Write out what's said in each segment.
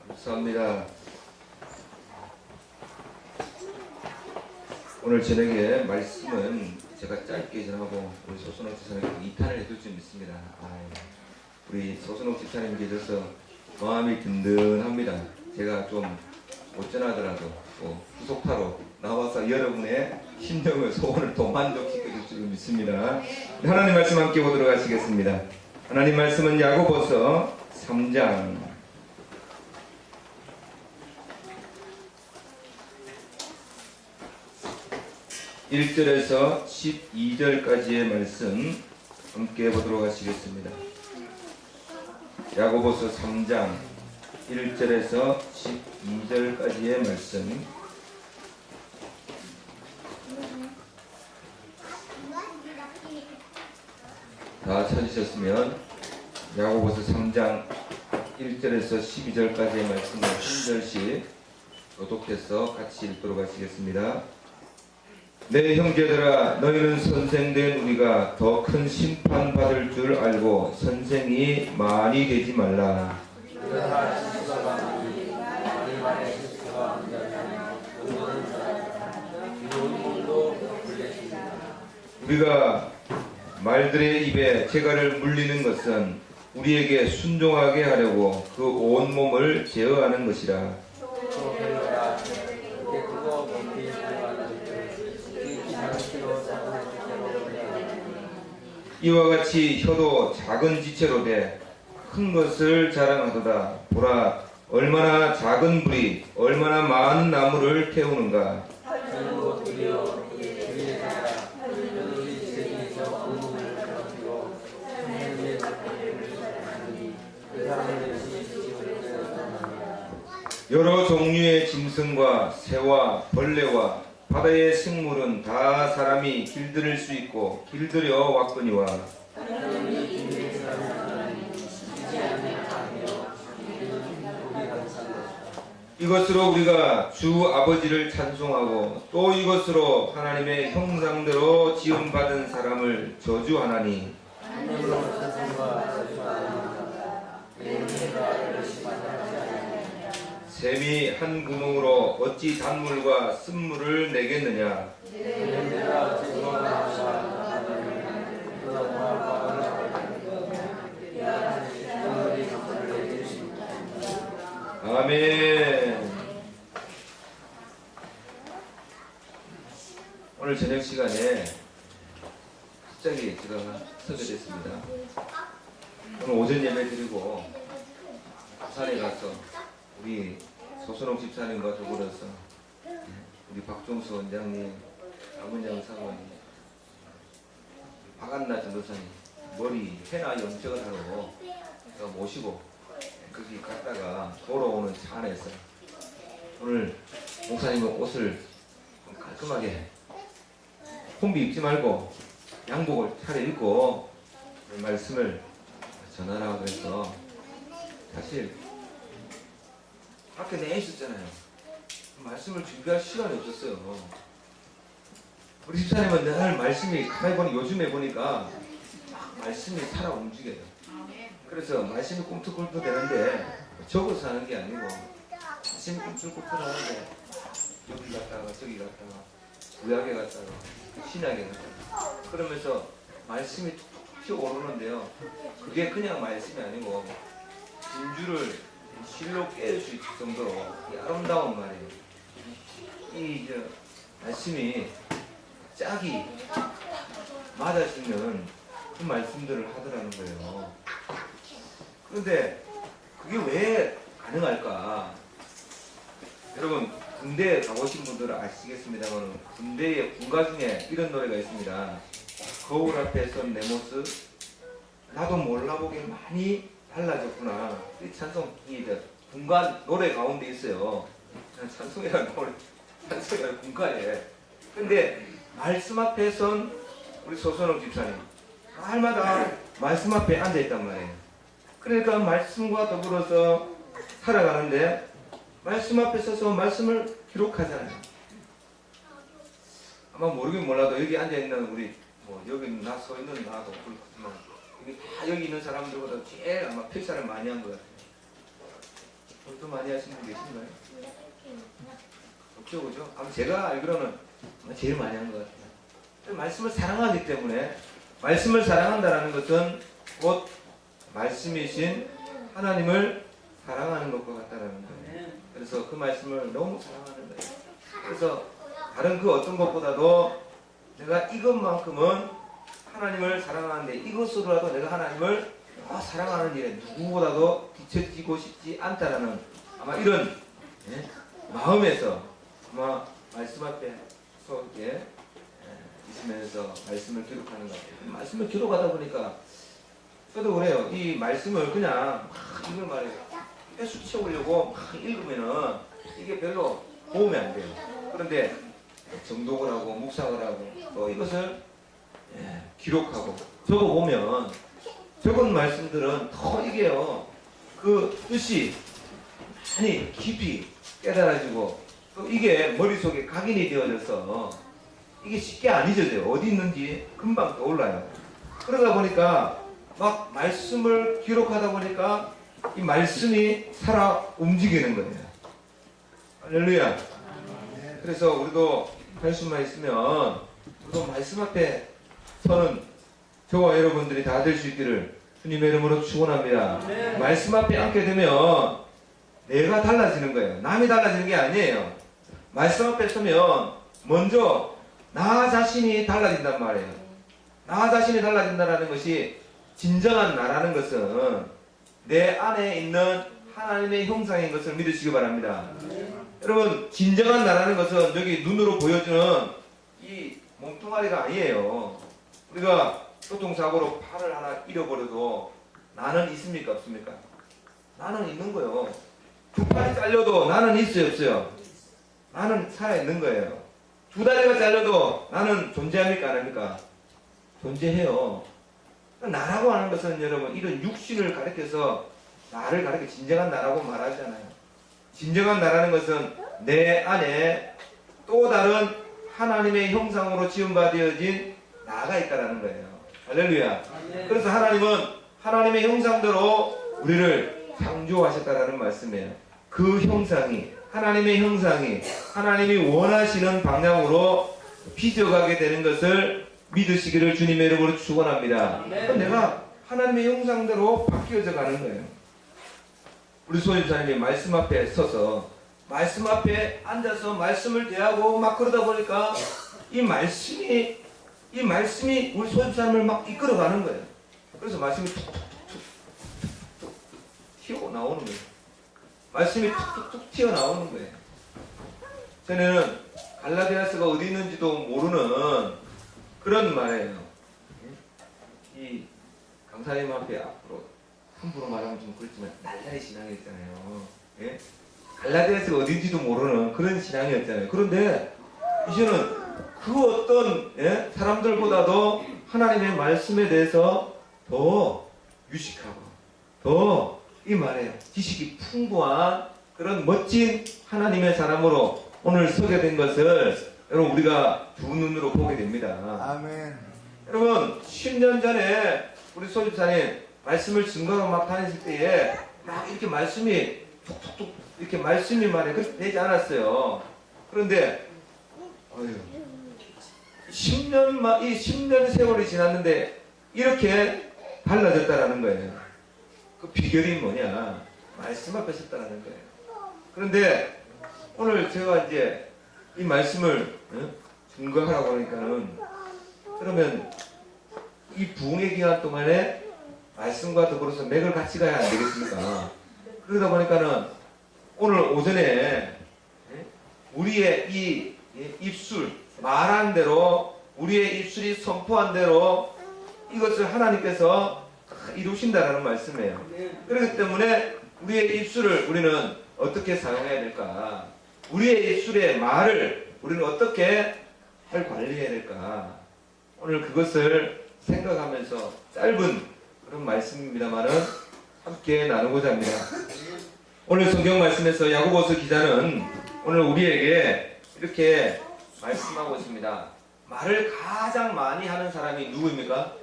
감사합니다. 오늘 저녁에 말씀은 제가 짧게 전하고 우리 소순옥 집사님께 2탄을 해줄 줄 믿습니다. 우리 소순옥 집사님 계셔서 마음이 든든합니다. 제가 좀 못 전하더라도 후속타로 나와서 여러분의 심령의 소원을 더 만족시켜 줄 줄 믿습니다. 하나님 말씀 함께 보도록 하시겠습니다. 하나님 말씀은 야고보서 3장 1절에서 12절까지의 말씀 함께 보도록 하시겠습니다. 야고보서 3장 1절에서 12절까지의 말씀 다 찾으셨으면 야고보서 3장 1절에서 12절까지의 말씀을 한 절씩 교독해서 같이 읽도록 하시겠습니다. 내 형제들아, 너희는 선생된 우리가 더 큰 심판 받을 줄 알고 선생이 많이 되지 말라. 우리가 말들의 입에 재갈을 물리는 것은 우리에게 순종하게 하려고 그 온몸을 제어하는 것이라. 이와 같이 혀도 작은 지체로 돼 큰 것을 자랑하도다. 보라, 얼마나 작은 불이 얼마나 많은 나무를 태우는가. 여러 종류의 짐승과 새와 벌레와 바다의 생물은 다 사람이 길들일 수 있고 길들여 왔거니와 이것으로 우리가 주 아버지를 찬송하고 또 이것으로 하나님의 형상대로 지음받은 사람을 저주하나니 샘이 한 구멍으로 어찌 단물과 쓴물을 내겠느냐. 아멘. 오늘 저녁 시간에 갑자기 제가 서게 됐습니다. 오늘 오전 예배 드리고 부산에 가서 우리 소순옥 집사님과 더불어서 우리 박종수 원장님, 남은영 사모님, 박안나 전도사님 머리 해나 염색을 하러 제가 모시고 거기 갔다가 돌아오는 차 안에서 오늘 목사님은 옷을 좀 깔끔하게 콤비 입지 말고 양복을 차려입고 말씀을 전하라고 해서 사실 밖에 내 있었잖아요. 말씀을 준비할 시간이 없었어요. 우리 집사님은 늘 말씀이 가만히 보니 요즘에 보니까 막 말씀이 살아 움직여요. 그래서 말씀이 꿈틀꿈틀 되는데 적어서 하는 게 아니고 말씀이 꿈틀꿈틀 하는데 여기 갔다가 저기 갔다가 구약에 갔다가 신약에 갔다가 그러면서 말씀이 툭툭 튀어오르는데요. 그게 그냥 말씀이 아니고 진주를 실로 깨울 수 있을 정도로 아름다운 말이에요. 이 말씀이 짝이 맞아지는 그 말씀들을 하더라는 거예요. 그런데 그게 왜 가능할까? 여러분 군대에 가보신 분들은 아시겠습니다만 군대의 군가 중에 이런 노래가 있습니다. 거울 앞에 선 내 모습 나도 몰라보게 많이 달라졌구나. 이 찬송이 군가 노래 가운데 있어요. 찬송이라는 노래, 찬송이라는 군가에. 근데 말씀 앞에 선 우리 소순옥 집사님 날마다 말씀 앞에 앉아 있단 말이에요. 그러니까 말씀과 더불어서 살아가는데 말씀 앞에 서서 말씀을 기록하잖아요. 아마 모르긴 몰라도 여기 앉아있는 우리 여기 나 서 있는 나도 그렇지만 여기 다 여기 있는 사람들보다 제일 아마 필사를 많이 한 것 같아요. 더 많이 하신 분 계신가요? 없죠, 그죠? 아마 제가 알기로는 제일 많이 한 것 같아요. 말씀을 사랑하기 때문에 말씀을 사랑한다는 것은 곧 말씀이신 하나님을 사랑하는 것과 같다는 거예요. 그래서 그 말씀을 너무 사랑하는 거예요. 그래서 다른 그 어떤 것보다도 내가 이것만큼은 하나님을 사랑하는데 이것으로라도 내가 하나님을 사랑하는 일에 누구보다도 뒤처지고 싶지 않다라는 아마 이런 마음에서 아마 말씀 앞에 서게 있으면서 말씀을 기록하는 것 같아요. 말씀을 기록하다 보니까 저도 그래요. 이 말씀을 그냥 막 이걸 말해요. 계속 채우려고 막 읽으면은 이게 별로 도움이 안 돼요. 그런데 정독을 하고 묵상을 하고 또 이것을 기록하고 적어보면 적은 말씀들은 더 이게요. 그 뜻이 많이 깊이 깨달아지고 또 이게 머릿속에 각인이 되어져서 이게 쉽게 안 잊어져요. 어디 있는지 금방 떠올라요. 그러다 보니까 막 말씀을 기록하다 보니까 이 말씀이 살아 움직이는 거예요. 할렐루야. 그래서 우리도 할 수만 있으면 우리도 말씀 앞에 서는 저와 여러분들이 다 될 수 있기를 주님의 이름으로 축원합니다. 말씀 앞에 앉게 되면 내가 달라지는 거예요. 남이 달라지는 게 아니에요. 말씀 앞에 서면 먼저 나 자신이 달라진단 말이에요. 나 자신이 달라진다는 것이 진정한 나라는 것은 내 안에 있는 하나님의 형상인 것을 믿으시기 바랍니다. 여러분, 진정한 나라는 것은 여기 눈으로 보여주는 이 몸뚱아리가 아니에요. 우리가 교통사고로 팔을 하나 잃어버려도 나는 있습니까? 없습니까? 나는 있는 거예요. 두 팔이 잘려도 나는 있어요? 없어요? 나는 살아있는 거예요. 두 다리가 잘려도 나는 존재합니까? 안 합니까? 존재해요. 나라고 하는 것은 여러분 이런 육신을 가리켜서 나를 가리켜 진정한 나라고 말하잖아요. 진정한 나라는 것은 내 안에 또 다른 하나님의 형상으로 지음받아진 나가 있다는 거예요. 할렐루야. 그래서 하나님은 하나님의 형상대로 우리를 창조하셨다라는 말씀이에요. 그 형상이 하나님의 형상이 하나님이 원하시는 방향으로 빚어가게 되는 것을 믿으시기를 주님의 이름으로 축원합니다. 내가 하나님의 형상대로 바뀌어져 가는 거예요. 우리 소유자님이 말씀 앞에 서서 말씀 앞에 앉아서 말씀을 대하고 막 그러다 보니까 이 말씀이 우리 소유자님을 막 이끌어가는 거예요. 그래서 말씀이 툭툭툭툭 튀어나오는 거예요. 말씀이 툭툭툭 튀어나오는 거예요. 저는 갈라디아서가 어디 있는지도 모르는 그런 말이에요. 이 강사님 앞에 앞으로 함부로 말하면 좀 그렇지만 날라리 신앙이었잖아요. 예? 갈라디아서가 어딘지도 모르는 그런 신앙이었잖아요. 그런데 이제는 그 어떤 사람들보다도 하나님의 말씀에 대해서 더 유식하고 더 이 말이에요. 지식이 풍부한 그런 멋진 하나님의 사람으로 오늘 서게 된 것을 여러분 우리가 두 눈으로 보게 됩니다. 아멘. 여러분 10년 전에 우리 소유자님 말씀을 증거로 막 다녔을 때에 막 이렇게 말씀이 툭툭툭 이렇게 말씀이 말이에요. 그렇게 되지 않았어요. 그런데 10년 세월이 지났는데 이렇게 달라졌다라는 거예요. 그 비결이 뭐냐? 말씀 앞에 섰다라는 거예요. 그런데 오늘 제가 이제 이 말씀을 증거하라고 하니까는 그러면 이 부흥의 기간 동안에 말씀과 더불어서 맥을 같이 가야 안 되겠습니까? 그러다 보니까는 오늘 오전에 우리의 이 입술 말한 대로 우리의 입술이 선포한 대로 이것을 하나님께서 이루신다라는 말씀이에요. 그렇기 때문에 우리의 입술을 우리는 어떻게 사용해야 될까? 우리의 입술의 말을 우리는 어떻게 관리해야 될까? 오늘 그것을 생각하면서 짧은 그런 말씀입니다만은 함께 나누고자 합니다. 오늘 성경 말씀에서 야고보서 기자는 오늘 우리에게 이렇게 말씀하고 있습니다. 말을 가장 많이 하는 사람이 누구입니까?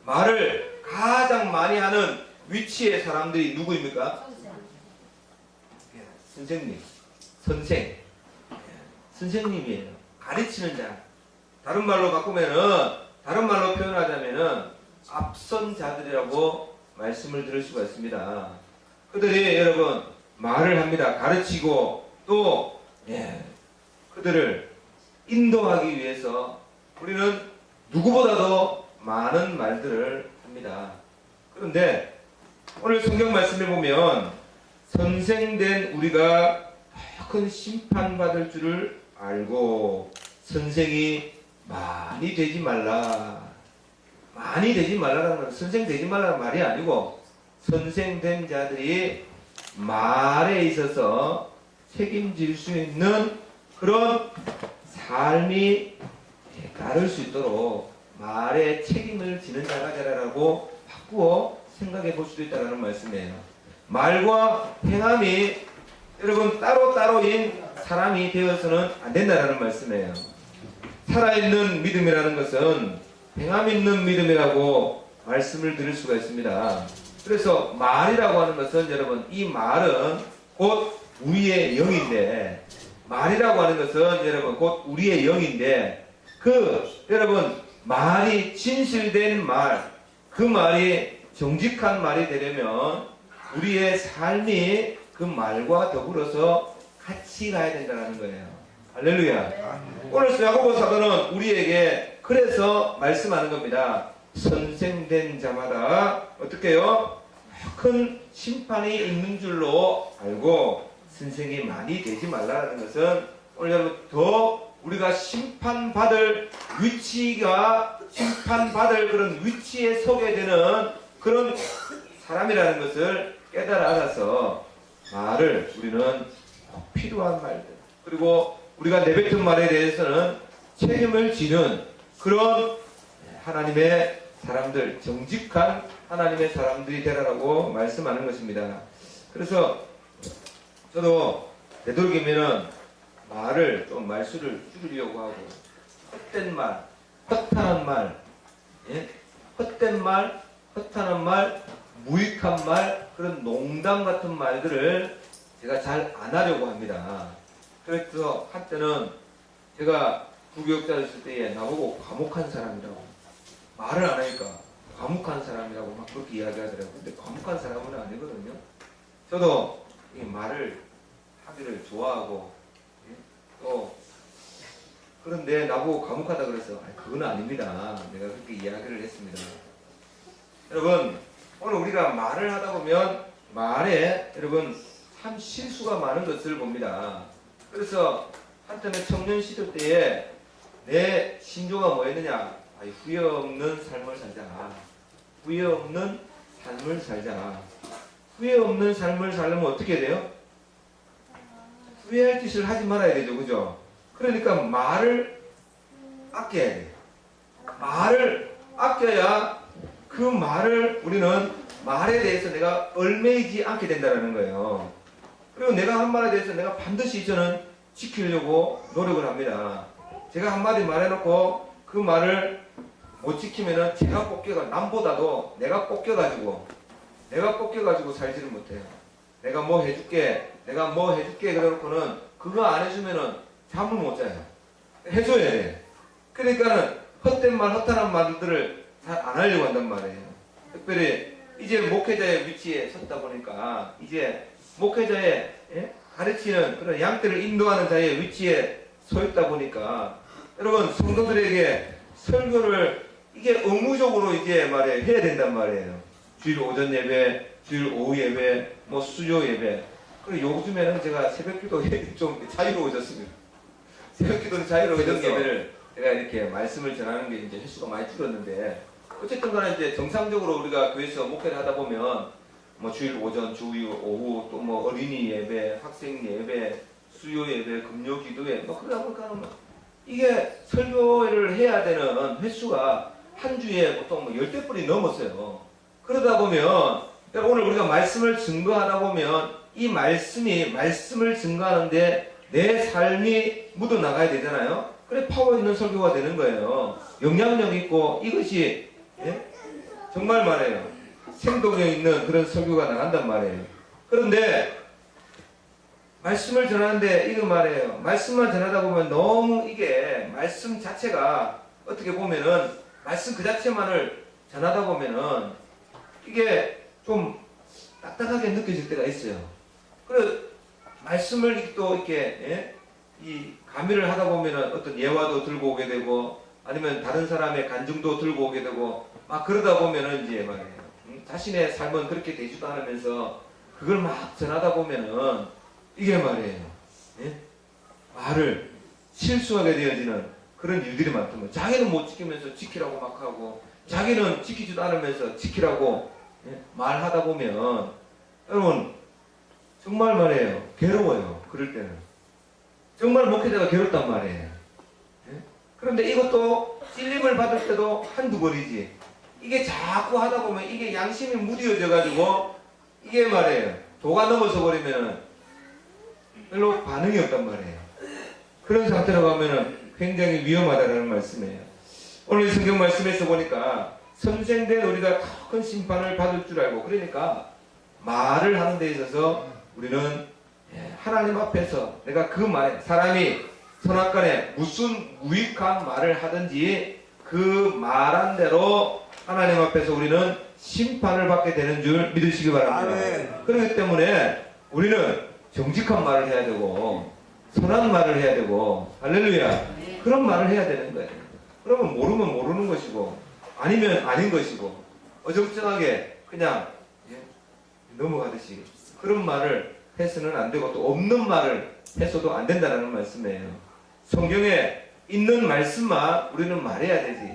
말을 가장 많이 하는 위치의 사람들이 누구입니까? 선생님, 선생님이에요. 가르치는 자. 다른 말로 다른 말로 표현하자면은 앞선 자들이라고 말씀을 들을 수가 있습니다. 그들이 여러분 말을 합니다. 가르치고 또 그들을 인도하기 위해서 우리는 누구보다도 많은 말들을 합니다. 그런데 오늘 성경 말씀을 보면 선생된 우리가 큰 심판받을 줄을 알고 선생이 많이 되지 말라. 많이 되지 말라라는 건 선생 되지 말라는 말이 아니고 선생된 자들이 말에 있어서 책임질 수 있는 그런 삶이 따를 수 있도록 말에 책임을 지는 자가 되라라고 바꾸어 생각해 볼 수도 있다는 말씀이에요. 말과 행함이 여러분 따로따로인 사람이 되어서는 안 된다는 말씀이에요. 살아있는 믿음이라는 것은 행함 있는 믿음이라고 말씀을 드릴 수가 있습니다. 그래서 말이라고 하는 것은 여러분 이 말은 곧 우리의 영인데 말이라고 하는 것은 여러분 곧 우리의 영인데 여러분 말이 진실된 말 그 말이 정직한 말이 되려면 우리의 삶이 그 말과 더불어서 같이 가야 된다는 거예요. 할렐루야. 오늘 야고보 사도는 우리에게 그래서 말씀하는 겁니다. 선생된 자마다 어떻게 해요? 큰 심판이 있는 줄로 알고 선생이 많이 되지 말라는 것은 오늘 여러분 더 우리가 심판받을 그런 위치에 서게 되는 그런 사람이라는 것을 깨달아 알아서 말을 우리는 꼭 필요한 말들 그리고 우리가 내뱉은 말에 대해서는 책임을 지는 그런 하나님의 사람들, 정직한 하나님의 사람들이 되라라고 말씀하는 것입니다. 그래서 저도 되도록이면은 말을 좀 말수를 줄이려고 하고 헛된 말, 허탄한 말, 헛된 말, 허탄한 말, 무익한 말, 그런 농담 같은 말들을 제가 잘 안 하려고 합니다. 그래서 한때는 제가 부교육자였을 때에 나보고 과묵한 사람이라고 말을 안 하니까 과묵한 사람이라고 막 그렇게 이야기하더라고요. 근데 과묵한 사람은 아니거든요. 저도 이 말을 하기를 좋아하고 또 그런데 나보고 과묵하다 그래서 그건 아닙니다. 내가 그렇게 이야기를 했습니다. 여러분 오늘 우리가 말을 하다 보면 말에 여러분 참 실수가 많은 것을 봅니다. 그래서 한때는 청년 시절 때에 내 신조가 뭐였느냐? 후회 없는 삶을 살자. 후회 없는 삶을 살자. 후회 없는 삶을 살려면 어떻게 돼요? 후회할 짓을 하지 말아야 되죠. 그죠? 그러니까 말을 아껴야 돼. 말을 아껴야 그 말을 우리는 말에 대해서 내가 얽매이지 않게 된다는 거예요. 그리고 내가 한 말에 대해서 내가 반드시 저는 지키려고 노력을 합니다. 제가 한마디 말해놓고 그 말을 못 지키면은 제가 꺾여가 남보다도 내가 꺾여가지고 살지를 못해요. 내가 뭐 해줄게 그래놓고는 그거 안 해주면은 잠을 못 자요. 해줘야 돼. 그러니까는 헛된 말 허탄한 말들을 잘 안 하려고 한단 말이에요. 특별히 이제 목회자의 위치에 섰다 보니까 이제 목회자의 가르치는 그런 양떼를 인도하는 자의 위치에 서 있다 보니까 여러분 성도들에게 설교를 이게 의무적으로 이제 해야 된단 말이에요. 주일 오전 예배, 주일 오후 예배, 뭐 수요 예배. 그리고 요즘에는 제가 새벽기도에 좀 자유로워졌습니다. 새벽기도는 자유로워진 예배를 제가 이렇게 말씀을 전하는 게 이제 횟수가 많이 줄었는데 어쨌든 간에 이제 정상적으로 우리가 교회에서 목회를 하다 보면 뭐 주일 오전, 주일 오후 또 뭐 어린이 예배, 학생 예배, 수요 예배, 금요 기도회 뭐 그러다 보니까 이게 설교를 해야 되는 횟수가 한 주에 보통 뭐 10대 뿐이 넘었어요. 그러다 보면 오늘 우리가 말씀을 증거하다 보면 이 말씀을 증거하는데 내 삶이 묻어나가야 되잖아요. 그래 파워 있는 설교가 되는 거예요. 영향력 있고 이것이 정말 말이에요. 생동력 있는 그런 설교가 나간단 말이에요. 그런데 말씀을 전하는데 이거 말이에요. 말씀만 전하다 보면 너무 이게 말씀 자체가 어떻게 보면은 말씀 그 자체만을 전하다 보면은 이게 좀 딱딱하게 느껴질 때가 있어요. 그래 말씀을 또 이렇게 이 가미를 하다 보면은 어떤 예화도 들고 오게 되고 아니면 다른 사람의 간증도 들고 오게 되고 막 그러다 보면은 이제 말이에요. 자신의 삶은 그렇게 되지도 않으면서 그걸 막 전하다 보면은 이게 말이에요. 말을 실수하게 되어지는 그런 일들이 많단 말이에요. 자기는 못 지키면서 지키라고 막 하고 자기는 지키지도 않으면서 지키라고 말하다 보면 여러분 정말 말이에요. 괴로워요. 그럴 때는. 정말 목회자가 괴롭단 말이에요. 그런데 이것도 찔림을 받을 때도 한두 번이지. 이게 자꾸 하다 보면 이게 양심이 무뎌져 가지고 이게 말이에요. 도가 넘어서 버리면은 별로 반응이 없단 말이에요. 그런 상태로 가면은 굉장히 위험하다는 말씀이에요. 오늘 성경 말씀에서 보니까 선생된 우리가 더 큰 심판을 받을 줄 알고 그러니까 말을 하는 데 있어서 우리는 하나님 앞에서 내가 그 말에 사람이 선악간에 무슨 무익한 말을 하든지 그 말한 대로 하나님 앞에서 우리는 심판을 받게 되는 줄 믿으시기 바랍니다. 아멘. 그렇기 때문에 우리는 정직한 말을 해야 되고 선한 말을 해야 되고 할렐루야 그런 말을 해야 되는 거예요. 그러면 모르면 모르는 것이고 아니면 아닌 것이고 어정쩡하게 그냥 넘어가듯이 그런 말을 해서는 안 되고 또 없는 말을 해서도 안 된다는 말씀이에요. 성경에 있는 말씀만 우리는 말해야 되지.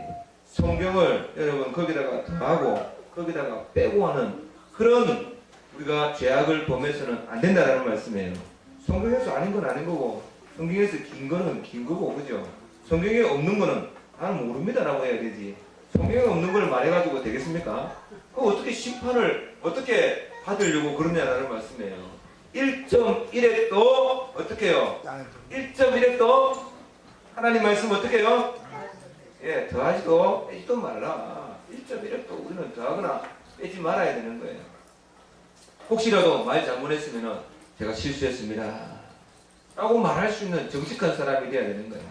성경을 여러분 거기다가 더하고 거기다가 빼고 하는 그런 우리가 죄악을 범해서는 안 된다는 말씀이에요. 성경에서 아닌 건 아닌 거고 성경에서 긴 거는 긴 거고 그죠? 성경에 없는 거는 나는 모릅니다라고 해야 되지. 성경에 없는 걸 말해가지고 되겠습니까? 그 어떻게 심판을 어떻게 받으려고 그러냐라는 말씀이에요. 1.1핵도 어떻게 해요? 1.1핵도 하나님 말씀 어떻게 해요? 예, 더하지도 빼지도 말라. 1.1핵도 우리는 더하거나 빼지 말아야 되는 거예요. 혹시라도 말 잘못했으면 제가 실수했습니다 라고 말할 수 있는 정직한 사람이 되어야 되는 거예요.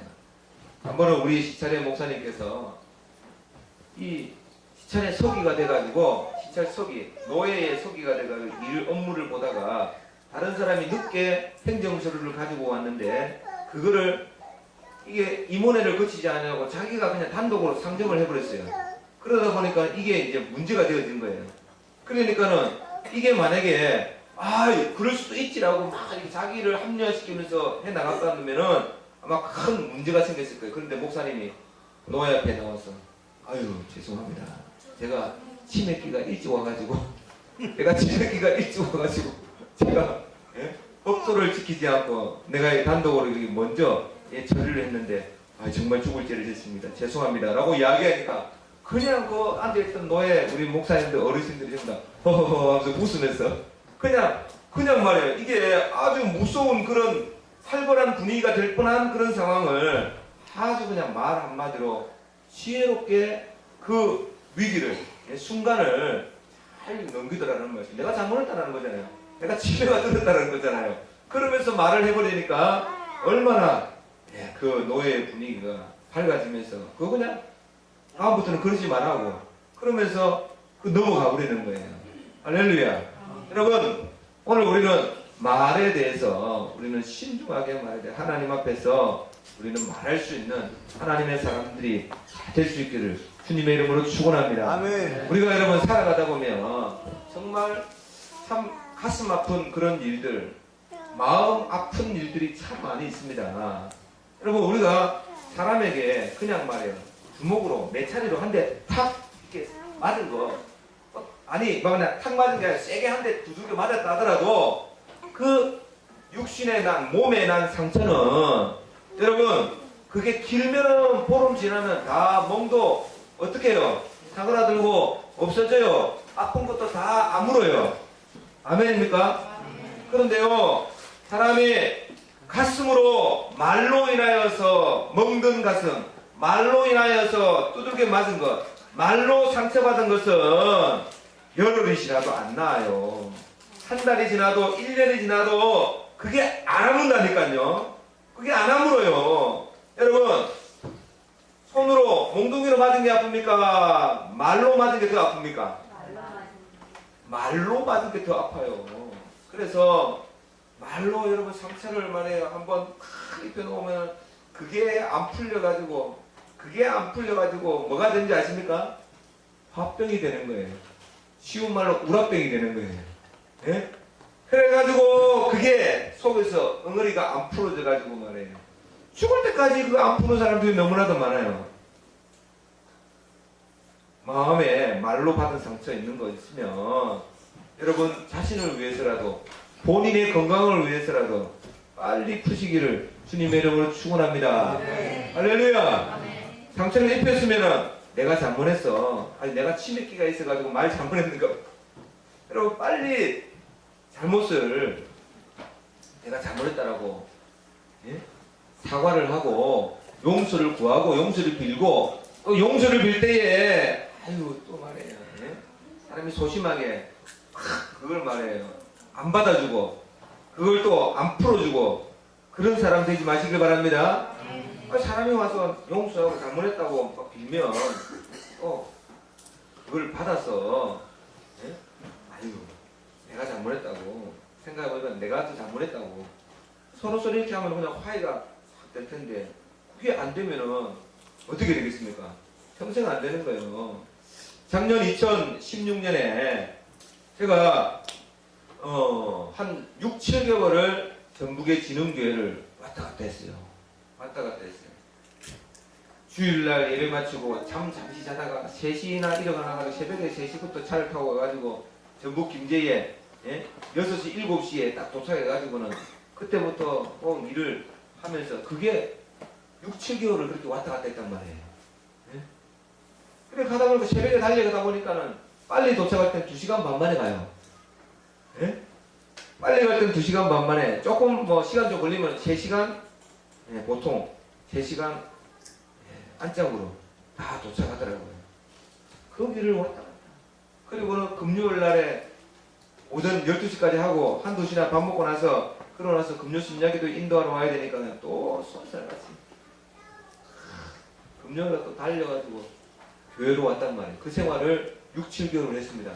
한 번은 우리 시찰의 목사님께서 이 시찰의 서기가 돼가지고 시찰 서기, 노예의 서기가 돼가지고 일 업무를 보다가 다른 사람이 늦게 행정서류를 가지고 왔는데 그거를 이게 임원회를 거치지 않으려고 자기가 그냥 단독으로 상정을 해버렸어요. 그러다 보니까 이게 이제 문제가 되어진 거예요. 그러니까는 이게 만약에 그럴 수도 있지라고 막 이렇게 자기를 합리화시키면서 해 나갔다면은 아마 큰 문제가 생겼을 거예요. 그런데 목사님이 노예 앞에 나와서 죄송합니다. 제가 치맥기가 일찍 와가지고 제가 법도를 지키지 않고 내가 단독으로 먼저 처리를 했는데 정말 죽을 죄를 졌습니다. 죄송합니다. 라고 이야기하니까 그냥 그 앉아있던 노예 우리 목사님들 어르신들이 전부 다 허허허 하면서 웃으면서 그냥 말이에요. 이게 아주 무서운 그런 살벌한 분위기가 될 뻔한 그런 상황을 아주 그냥 말 한마디로 지혜롭게 그 위기를 순간을 잘 넘기더라는 말씀. 내가 잘못했다는 거잖아요. 내가 지혜가 들었다는 거잖아요. 그러면서 말을 해버리니까 얼마나 그 노예의 분위기가 밝아지면서 그거 그냥 다음부터는 그러지 말라고 그러면서 넘어가 버리는 거예요. 할렐루야. 여러분 오늘 우리는 말에 대해서 우리는 신중하게 말해야 돼. 하나님 앞에서 우리는 말할 수 있는 하나님의 사람들이 될 수 있기를 주님의 이름으로 축원합니다. 아멘. 우리가 여러분 살아가다 보면 정말 참 가슴 아픈 그런 일들, 마음 아픈 일들이 참 많이 있습니다. 여러분 우리가 사람에게 그냥 말해요. 주먹으로 매차리로 한 대 탁 이렇게 맞은 거 아니 그냥 탁 맞은 게 아니라 세게 한 대 두들겨 맞았다 하더라도 그 육신에 난 몸에 난 상처는 여러분 그게 길면 보름 지나면 다 멍도 어떻게 해요? 사그라들고 없어져요. 아픈 것도 다 아물어요. 아멘입니까? 그런데요, 사람이 가슴으로 말로 인하여서 멍든 가슴, 말로 인하여서 두들겨 맞은 것, 말로 상처받은 것은 열흘이 지나도 안 나아요. 한 달이 지나도 1년이 지나도 그게 안 아문다니까요. 그게 안 아물어요. 여러분, 손으로 몽둥이로 맞은 게 아픕니까? 말로 맞은 게 더 아픕니까? 말로 맞은 게 더 아파요. 그래서 말로 여러분 상처를 말해요. 한번 크게 입혀놓으면 그게 안 풀려가지고 뭐가 되는지 아십니까? 화병이 되는 거예요. 쉬운 말로 우라병이 되는 거예요. 예? 그래가지고 그게 속에서 응어리가 안 풀어져가지고 말해요. 죽을 때까지 그거 안 푸는 사람들이 너무나도 많아요. 마음에 말로 받은 상처 있는 거 있으면 여러분 자신을 위해서라도 본인의 건강을 위해서라도 빨리 푸시기를 주님의 이름으로 축원합니다. 할렐루야. 상처를 입혔으면은 내가 잘못했어. 아니 내가 치매기가 있어가지고 말 잘못했는가. 여러분 빨리 잘못을 내가 잘못했다라고 예? 사과를 하고 용서를 구하고 용서를 빌고 또 용서를 빌 때에 아유 또 말해요. 예? 사람이 소심하게 그걸 말해요. 안 받아주고 그걸 또 안 풀어주고 그런 사람 되지 마시길 바랍니다. 사람이 와서 용서하고 잘못했다고 막 빌면 그걸 받아서 예? 아유 내가 잘못했다고 생각해보니까 내가 또 잘못했다고 서로 이렇게 하면 그냥 화해가 확 될 텐데 그게 안 되면은 어떻게 되겠습니까? 평생 안 되는 거예요. 작년 2016년에 제가 한 6, 7개월을 전북의 진흥교회를 왔다 갔다 했어요. 주일날 예배 마치고 잠시 자다가 3시나 일어나가지고 새벽에 3시부터 차를 타고 와가지고 전북 김제에 6시, 7시에 딱 도착해가지고는 그때부터 일을 하면서 그게 6, 7개월을 그렇게 왔다 갔다 했단 말이에요. 그래 가다 보니까 새벽에 달려가다 보니까는 빨리 도착할 땐 2시간 반 만에 가요. 빨리 갈 땐 2시간 반 만에 조금 시간 좀 걸리면 3시간 보통 3시간 안짝으로 다 도착하더라고요. 그 길을 왔다 갔다. 그리고는 금요일 날에 오전 12시까지 하고 한두 시나 밥 먹고 나서 그러고 나서 금요 심야기도 인도하러 와야 되니까 또 손살같이 금요일에 또 달려가지고 교회로 왔단 말이에요. 그 생활을 6, 7개월을 했습니다.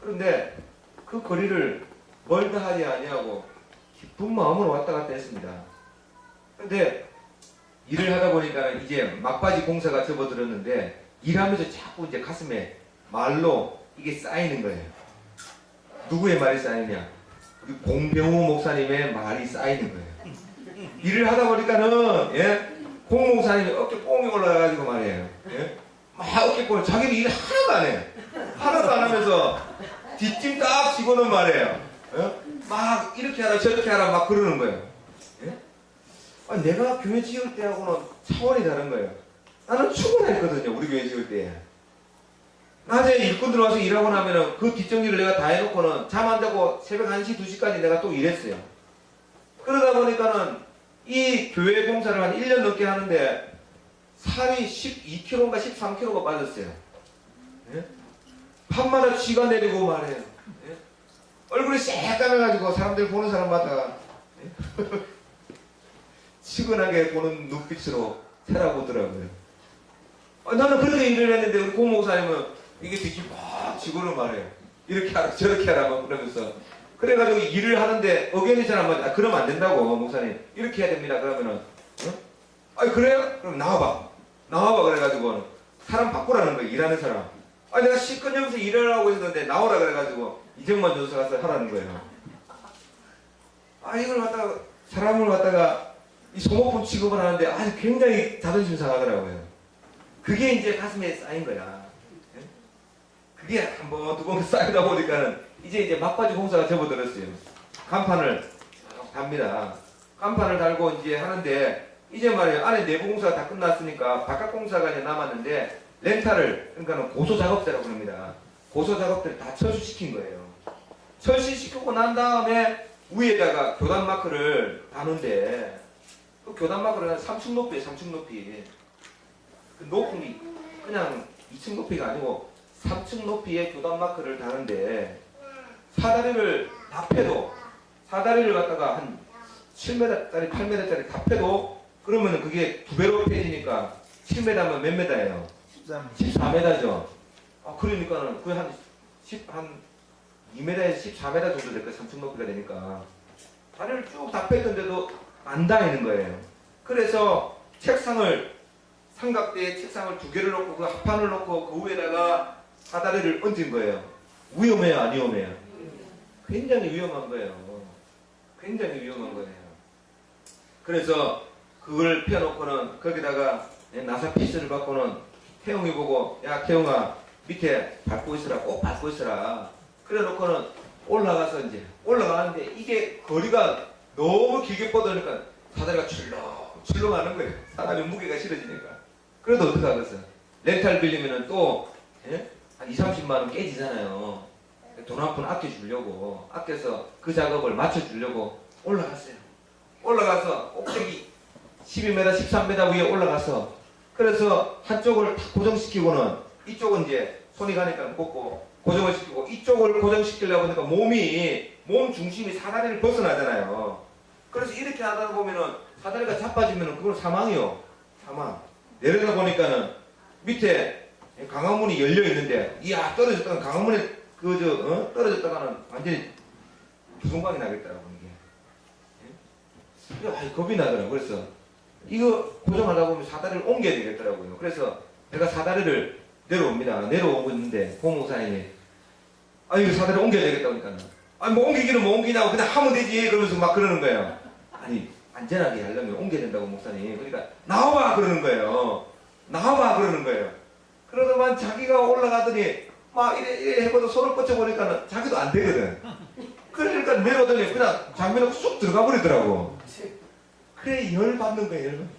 그런데 그 거리를 멀다 하지 아니하고 기쁜 마음으로 왔다 갔다 했습니다. 그런데 일을 하다 보니까 이제 막바지 공사가 접어들었는데 일하면서 자꾸 이제 가슴에 말로 이게 쌓이는 거예요. 누구의 말이 쌓이냐? 우리 공병우 목사님의 말이 쌓이는 거예요. 일을 하다 보니까는 공 목사님이 어깨 뽕이 올라가가지고 말이에요. 막 어깨 뽕 자기는 일 하나도 안 해요. 하나도 안 하면서 뒷짐 딱 집어넣은 말이에요. 막 이렇게 하라 저렇게 하라 막 그러는 거예요. 내가 교회 지을 때하고는 차원이 다른 거예요. 나는 출근했거든요. 우리 교회 지을 때. 낮에 일꾼 들어와서 일하고 나면은 그 뒷정리를 내가 다 해놓고는 잠 안 자고 새벽 1시, 2시까지 내가 또 일했어요. 그러다 보니까는 이 교회 공사를 한 1년 넘게 하는데 살이 12kg인가 13kg가 빠졌어요. 밤마다 쥐가 내리고 말해요. 얼굴이 새까매가지고 사람들 보는 사람마다 치근하게 보는 눈빛으로 살아보더라고요. 나는 그렇게 일을 했는데 우리 고 목사님은 이게 뒤집 막 지고는 말해요. 이렇게 하라 저렇게 하라 막 그러면서 그래가지고 일을 하는데 의견이 잘 안 맞아. 그러면 안 된다고 목사님 이렇게 해야 됩니다. 그러면은 아니 그래요? 그럼 나와봐 그래가지고 사람 바꾸라는 거예요. 일하는 사람. 내가 실컷 여기서 일을 하고 있었는데 나오라 그래가지고 이정만 줘서 가서 하라는 거예요. 이걸 갖다가 사람을 갖다가 이 소모품 취급을 하는데 아주 굉장히 자존심 상하더라고요. 그게 이제 가슴에 쌓인 거야. 그게 한 번, 두 번 쌓이다 보니까는 이제 막바지 공사가 접어들었어요. 간판을 답니다. 간판을 달고 이제 하는데 이제 말이에요. 안에 내부 공사가 다 끝났으니까 바깥 공사가 이제 남았는데 렌탈을, 그러니까 고소 작업대라고 합니다. 고소 작업대를 다 철수시킨 거예요. 철수시키고 난 다음에 위에다가 교단 마크를 다는데, 그 교단 마크를 3층 높이에 3층 높이. 그 높이 그냥 2층 높이가 아니고 3층 높이의 교단 마크를 다는데, 사다리를 다 패도, 사다리를 갖다가 한 7m짜리 8m짜리 다 패도, 그러면은 그게 2배로 패지니까 7m면 몇 m예요? 14m죠. 그러니까는 거의 한 2m에서 14m 정도 될 거예요. 3층 높이가 되니까. 다리를 쭉 다 뺐던데도 안 닿이는 거예요. 그래서 책상을, 삼각대에 책상을 2개를 놓고 그 합판을 놓고 그 위에다가 사다리를 얹은 거예요. 위험해요? 안 위험해요? 굉장히 위험한 거예요. 굉장히 위험한 거예요. 그래서 그걸 펴놓고는 거기다가 나사 피스를 받고는 태용이 보고, 야 태용아 밑에 밟고 있으라, 꼭 밟고 있으라. 그래 놓고는 올라가서 이제 올라가는데 이게 거리가 너무 길게 뻗으니까 사다리가 출렁출렁 하는 거예요. 사다리 무게가 실어지니까. 그래도 어떡하겠어요? 렌탈 빌리면은 또 한 20-30만 원 깨지잖아요. 돈 한 푼 아껴주려고, 아껴서 그 작업을 맞춰주려고 올라갔어요. 올라가서 꼭대기 12m, 13m 위에 올라가서, 그래서 한쪽을 다 고정시키고는 이쪽은 이제 손이 가니까 꽂고 고정을 시키고, 이쪽을 고정시키려고 하니까 몸 중심이 사다리를 벗어나잖아요. 그래서 이렇게 하다 보면은 사다리가 자빠지면은 그건 사망이요. 사망. 내려다 보니까는 밑에 강화문이 열려 있는데, 이야 떨어졌다가 강화문에 떨어졌다가는 완전히 부동강이 나겠더라고 이게. 겁이 나더라고. 그래서 이거 고정하다 보면 사다리를 옮겨야 되겠더라고요. 그래서 내가 사다리를 내려옵니다. 내려오고 있는데 고목사님이 이거 사다리 옮겨야 되겠다 그러니까, 뭐 옮기기는 뭐 옮기냐고 그냥 하면 되지 그러면서 막 그러는 거예요. 아니 안전하게 하려면 옮겨야 된다고 목사님. 그러니까 나와봐 그러는 거예요. 나와봐 그러는 거예요. 그러더만 자기가 올라가더니 막 이래 해봐도 손을 뻗쳐보니까 자기도 안 되거든. 그러니까 내려오더니 그냥 장면에 쑥 들어가 버리더라고. 그래 열받는 거예요. 열받는.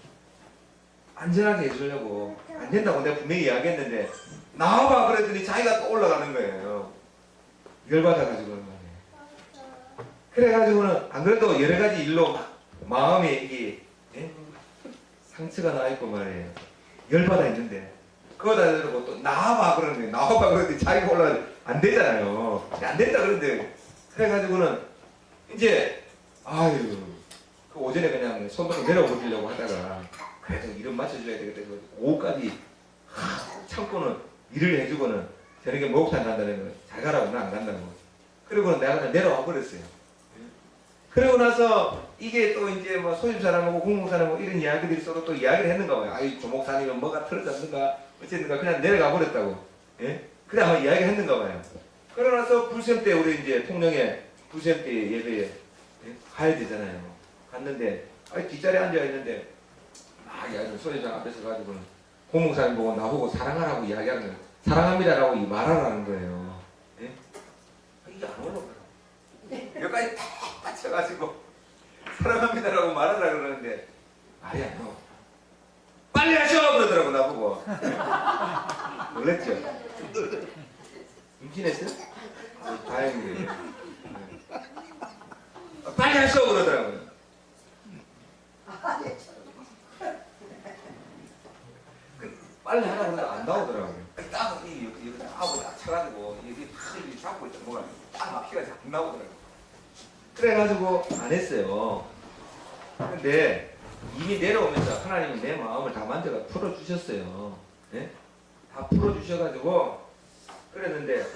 안전하게 해주려고. 안 된다고 내가 분명히 이야기했는데 나와봐 그랬더니 자기가 또 올라가는 거예요. 열받아가지고 말이에요. 그래가지고는 안 그래도 여러 가지 일로 막 마음에 이게 상처가 나 있고 말이에요. 열받아 있는데 그거다 그러고 또 나와봐 그러는 거예요. 나와봐 그러더니 자기가 올라가지 안 되잖아요. 안 된다 그러는데, 그래가지고는 이제 그 오전에 그냥 손 놓고 내려보려고 하다가 그래도 일은 맞춰줘야 되겠다. 오후까지 참고는 일을 해주고는 저녁에 목욕탕 간다는 거 잘 가라고 나 안 간다고. 그리고는 내가 그냥 내려와 버렸어요. 그러고 나서 이게 또 이제 뭐 소집사람하고 공무사람하고 이런 이야기들이 서로 또 이야기를 했는가 봐요. 조목사님은 뭐가 틀어졌는가 어쨌든가 그냥 내려가 버렸다고. 그래 아마 이야기를 했는가 봐요. 그러고 나서 불셈 때 우리 이제 통영에 불셈 때 예배에 가야 되잖아요. 갔는데 뒷자리에 앉아 있는데 소집사 앞에서 가지고는 공무사님 보고 나보고 사랑하라고 이야기하는 거예요. 사랑합니다라고 말하라는 거예요. 이게 안 올라가요. 여기까지 탁 받쳐가지고 사랑합니다라고 말하라고 그러는데 말이 안 나와. 빨리 하셔! 그러더라고 나보고. 놀랬죠? 임신했어요? 다행이네요. 빨리 하셔! 그러더라고요. 빨리 하라고 해도 안 나오더라고요. 딱 여기 딱 쳐가지고 여기 잡고 있던 뭐가 딱 피가 잘 안 나오더라고요. 그래가지고 안 했어요. 근데 이미 내려오면서 하나님이 내 마음을 다 만져가 풀어주셨어요. 네? 다 풀어주셔가지고 그랬는데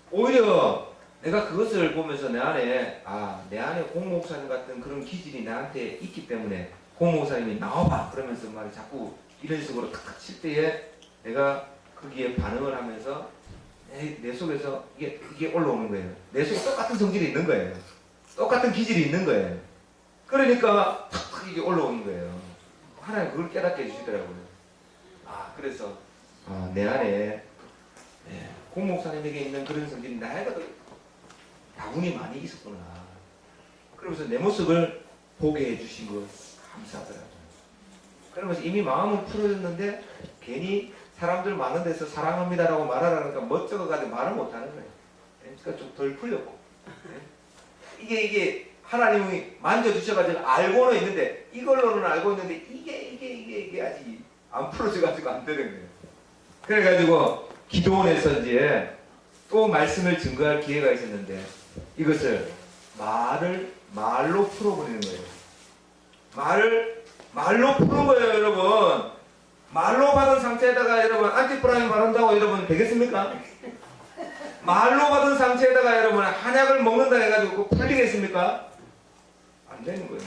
오히려 내가 그것을 보면서 내 안에 공목사님 같은 그런 기질이 나한테 있기 때문에 공목사님이 나와봐 그러면서 말이 자꾸 이런 식으로 탁탁 칠 때에 내가 거기에 반응을 하면서 내 속에서 이게 올라오는 거예요. 내 속에 똑같은 성질이 있는 거예요. 똑같은 기질이 있는 거예요. 그러니까 탁탁 이게 올라오는 거예요. 하나님 그걸 깨닫게 해주시더라고요. 그래서 내 안에 공목사님에게 있는 그런 성질이 나에게도 다분히 많이 있었구나. 그러면서 내 모습을 보게 해주신 거 감사하더라고요. 그러면서 이미 마음은 풀어졌는데 괜히 사람들 많은 데서 사랑합니다라고 말하라니까 멋쩍어가지고 말을 못하는 거예요. 그러니까 좀 덜 풀렸고. 이게 하나님이 만져주셔가지고 알고는 있는데, 이걸로는 알고 있는데, 이게 아직 안 풀어져가지고 안 되는 거예요. 그래가지고, 기도원에서 이제 또 말씀을 증거할 기회가 있었는데, 이것을 말로 풀어버리는 거예요. 말로 푸는 거예요, 여러분. 말로 받은 상처에다가 여러분, 안티프라민 바른다고 여러분 되겠습니까? 말로 받은 상처에다가 여러분, 한약을 먹는다 해가지고 풀리겠습니까? 안 되는 거예요.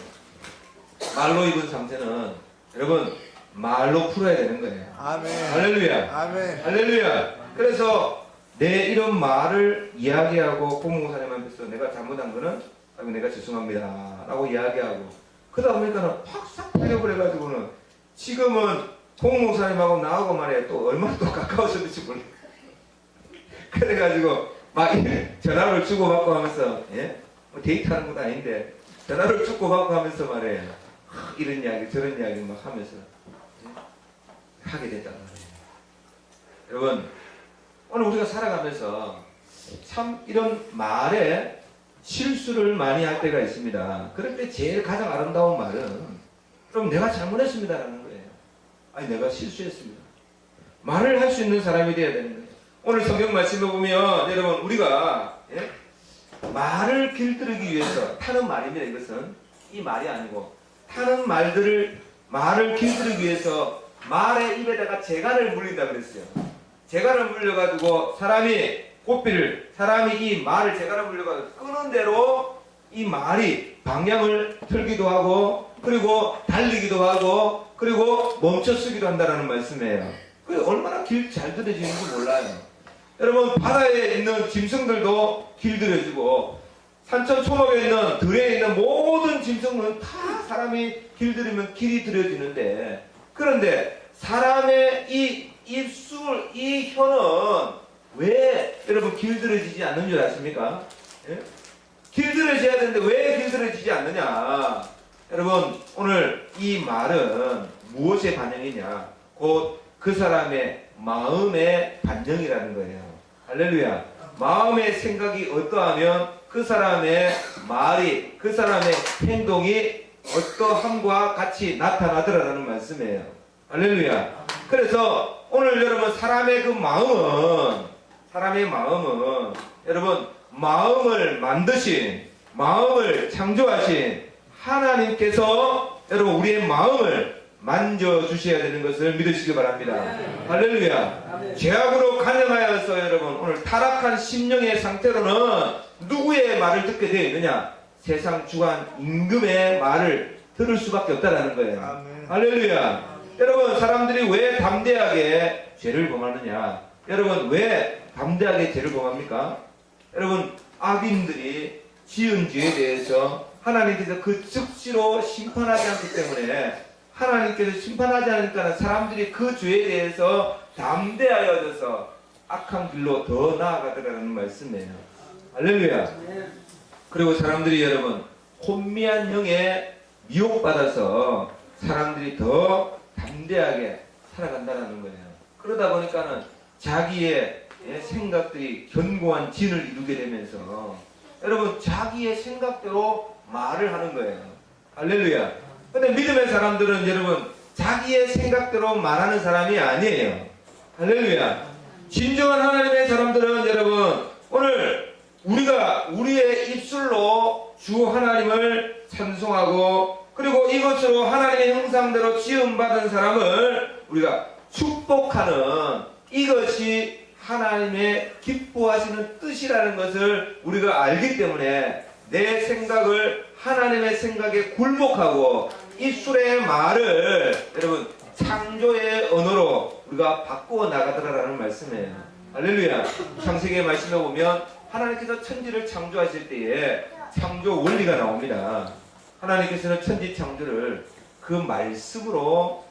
말로 입은 상처는 여러분, 말로 풀어야 되는 거예요. 아멘. 할렐루야. 아멘. 할렐루야. 그래서 내 이런 말을 이야기하고 고문고사님 앞에서 내가 잘못한 거는 아이고 내가 죄송합니다 라고 이야기하고, 그러다 보니까는 팍싹 풀려버려가지고는 지금은 고문고사님하고 나하고 말이야 또 얼마나 또 가까워졌는지 몰라. 그래가지고 막 전화를 주고받고 하면서, 예? 뭐 데이트하는 것도 아닌데 전화를 주고받고 하면서 말이에요. 이런 이야기 저런 이야기 막 하면서, 예? 하게 됐단 말이에요. 여러분, 오늘 우리가 살아가면서 참 이런 말에 실수를 많이 할 때가 있습니다. 그럴 때 제일 가장 아름다운 말은 그럼 내가 잘못했습니다라는 거예요. 아니 내가 실수했습니다. 말을 할 수 있는 사람이 되어야 되는 거예요. 오늘 성경 말씀을 보면 여러분 우리가, 예? 말을 길들이기 위해서 타는 말입니다. 이것은 이 말이 아니고 타는 말을 길들이기 위해서 말의 입에다가 재갈을 물린다 그랬어요. 재갈을 물려가지고 사람이 이 말을 재갈을 물려가지고 끄는 대로 이 말이 방향을 틀기도 하고, 그리고 달리기도 하고, 그리고 멈춰서기도 한다는 말씀이에요. 그게 얼마나 잘 들여지는지 몰라요. 여러분, 바다에 있는 짐승들도 길들여지고, 산천 초목에 있는 들에 있는 모든 짐승은 다 사람이 길들이면 길이 들여지는데, 그런데 사람의 이 입술, 이 혀는 왜 여러분 길들여지지 않는 줄 아십니까? 예? 길들여져야 되는데 왜 길들여지지 않느냐? 여러분, 오늘 이 말은 무엇의 반영이냐? 곧 그 사람의 마음의 반영이라는 거예요. 할렐루야. 마음의 생각이 어떠하면 그 사람의 말이, 그 사람의 행동이 어떠함과 같이 나타나더라라는 말씀이에요. 할렐루야. 그래서 오늘 여러분 사람의 마음은 여러분 마음을 만드신, 마음을 창조하신 하나님께서 여러분 우리의 마음을 만져주셔야 되는 것을 믿으시기 바랍니다. 할렐루야. 죄악으로 간영하여서 여러분 오늘 타락한 심령의 상태로는 누구의 말을 듣게 되어 있느냐? 세상 주관 임금의 말을 들을 수밖에 없다는 거예요. 할렐루야. 여러분, 사람들이 왜 담대하게 죄를 범하느냐? 여러분, 왜 담대하게 죄를 범합니까? 여러분, 악인들이 지은 죄에 대해서 하나님께서 그 즉시로 심판하지 않기 때문에, 하나님께서 심판하지 않으니까 사람들이 그 죄에 대해서 담대하여져서 악한 길로 더 나아가더라는 말씀이에요. 할렐루야. 그리고 사람들이 여러분, 혼미한 형에 미혹받아서 사람들이 더 담대하게 살아간다는 거예요. 그러다 보니까는 자기의 생각들이 견고한 진을 이루게 되면서 여러분 자기의 생각대로 말을 하는 거예요. 할렐루야. 근데 믿음의 사람들은 여러분 자기의 생각대로 말하는 사람이 아니에요. 할렐루야. 진정한 하나님의 사람들은 여러분 오늘 우리가 우리의 입술로 주 하나님을 찬송하고, 그리고 이것으로 하나님의 형상대로 지음받은 사람을 우리가 축복하는, 이것이 하나님의 기뻐하시는 뜻이라는 것을 우리가 알기 때문에 내 생각을 하나님의 생각에 굴복하고 입술의 말을 여러분 창조의 언어로 우리가 바꾸어 나가더라라는 말씀이에요. 할렐루야. 창세기의 말씀에 보면 하나님께서 천지를 창조하실 때에 창조 원리가 나옵니다. 하나님께서는 천지 창조를 그 말씀으로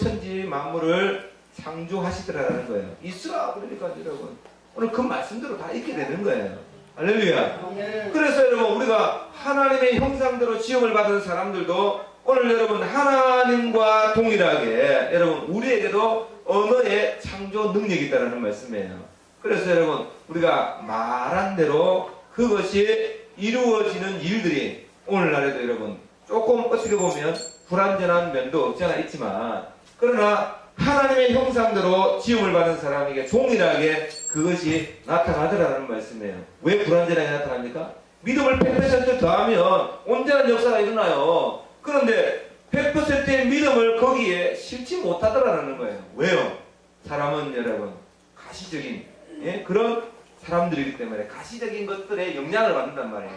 천지 만물을 창조하시더라라는 거예요. 있으라 그러니까 여러분 오늘 그 말씀대로 다 있게 되는 거예요. 할렐루야. 그래서 여러분 우리가 하나님의 형상대로 지음을 받은 사람들도 오늘 여러분 하나님과 동일하게 여러분 우리에게도 언어의 창조 능력이 있다는 말씀이에요. 그래서 여러분 우리가 말한 대로 그것이 이루어지는 일들이 오늘날에도 여러분 조금 어떻게 보면 불완전한 면도 없지 않아 있지만 그러나 하나님의 형상대로 지음을 받은 사람에게 동일하게 그것이 나타나더라는 말씀이에요. 왜 불완전하게 나타납니까? 믿음을 100% 더하면 온전한 역사가 일어나요. 그런데 100%의 믿음을 거기에 실지 못하더라는 거예요. 왜요? 사람은 여러분 가시적인 그런 사람들이기 때문에 가시적인 것들에 영향을 받는단 말이에요.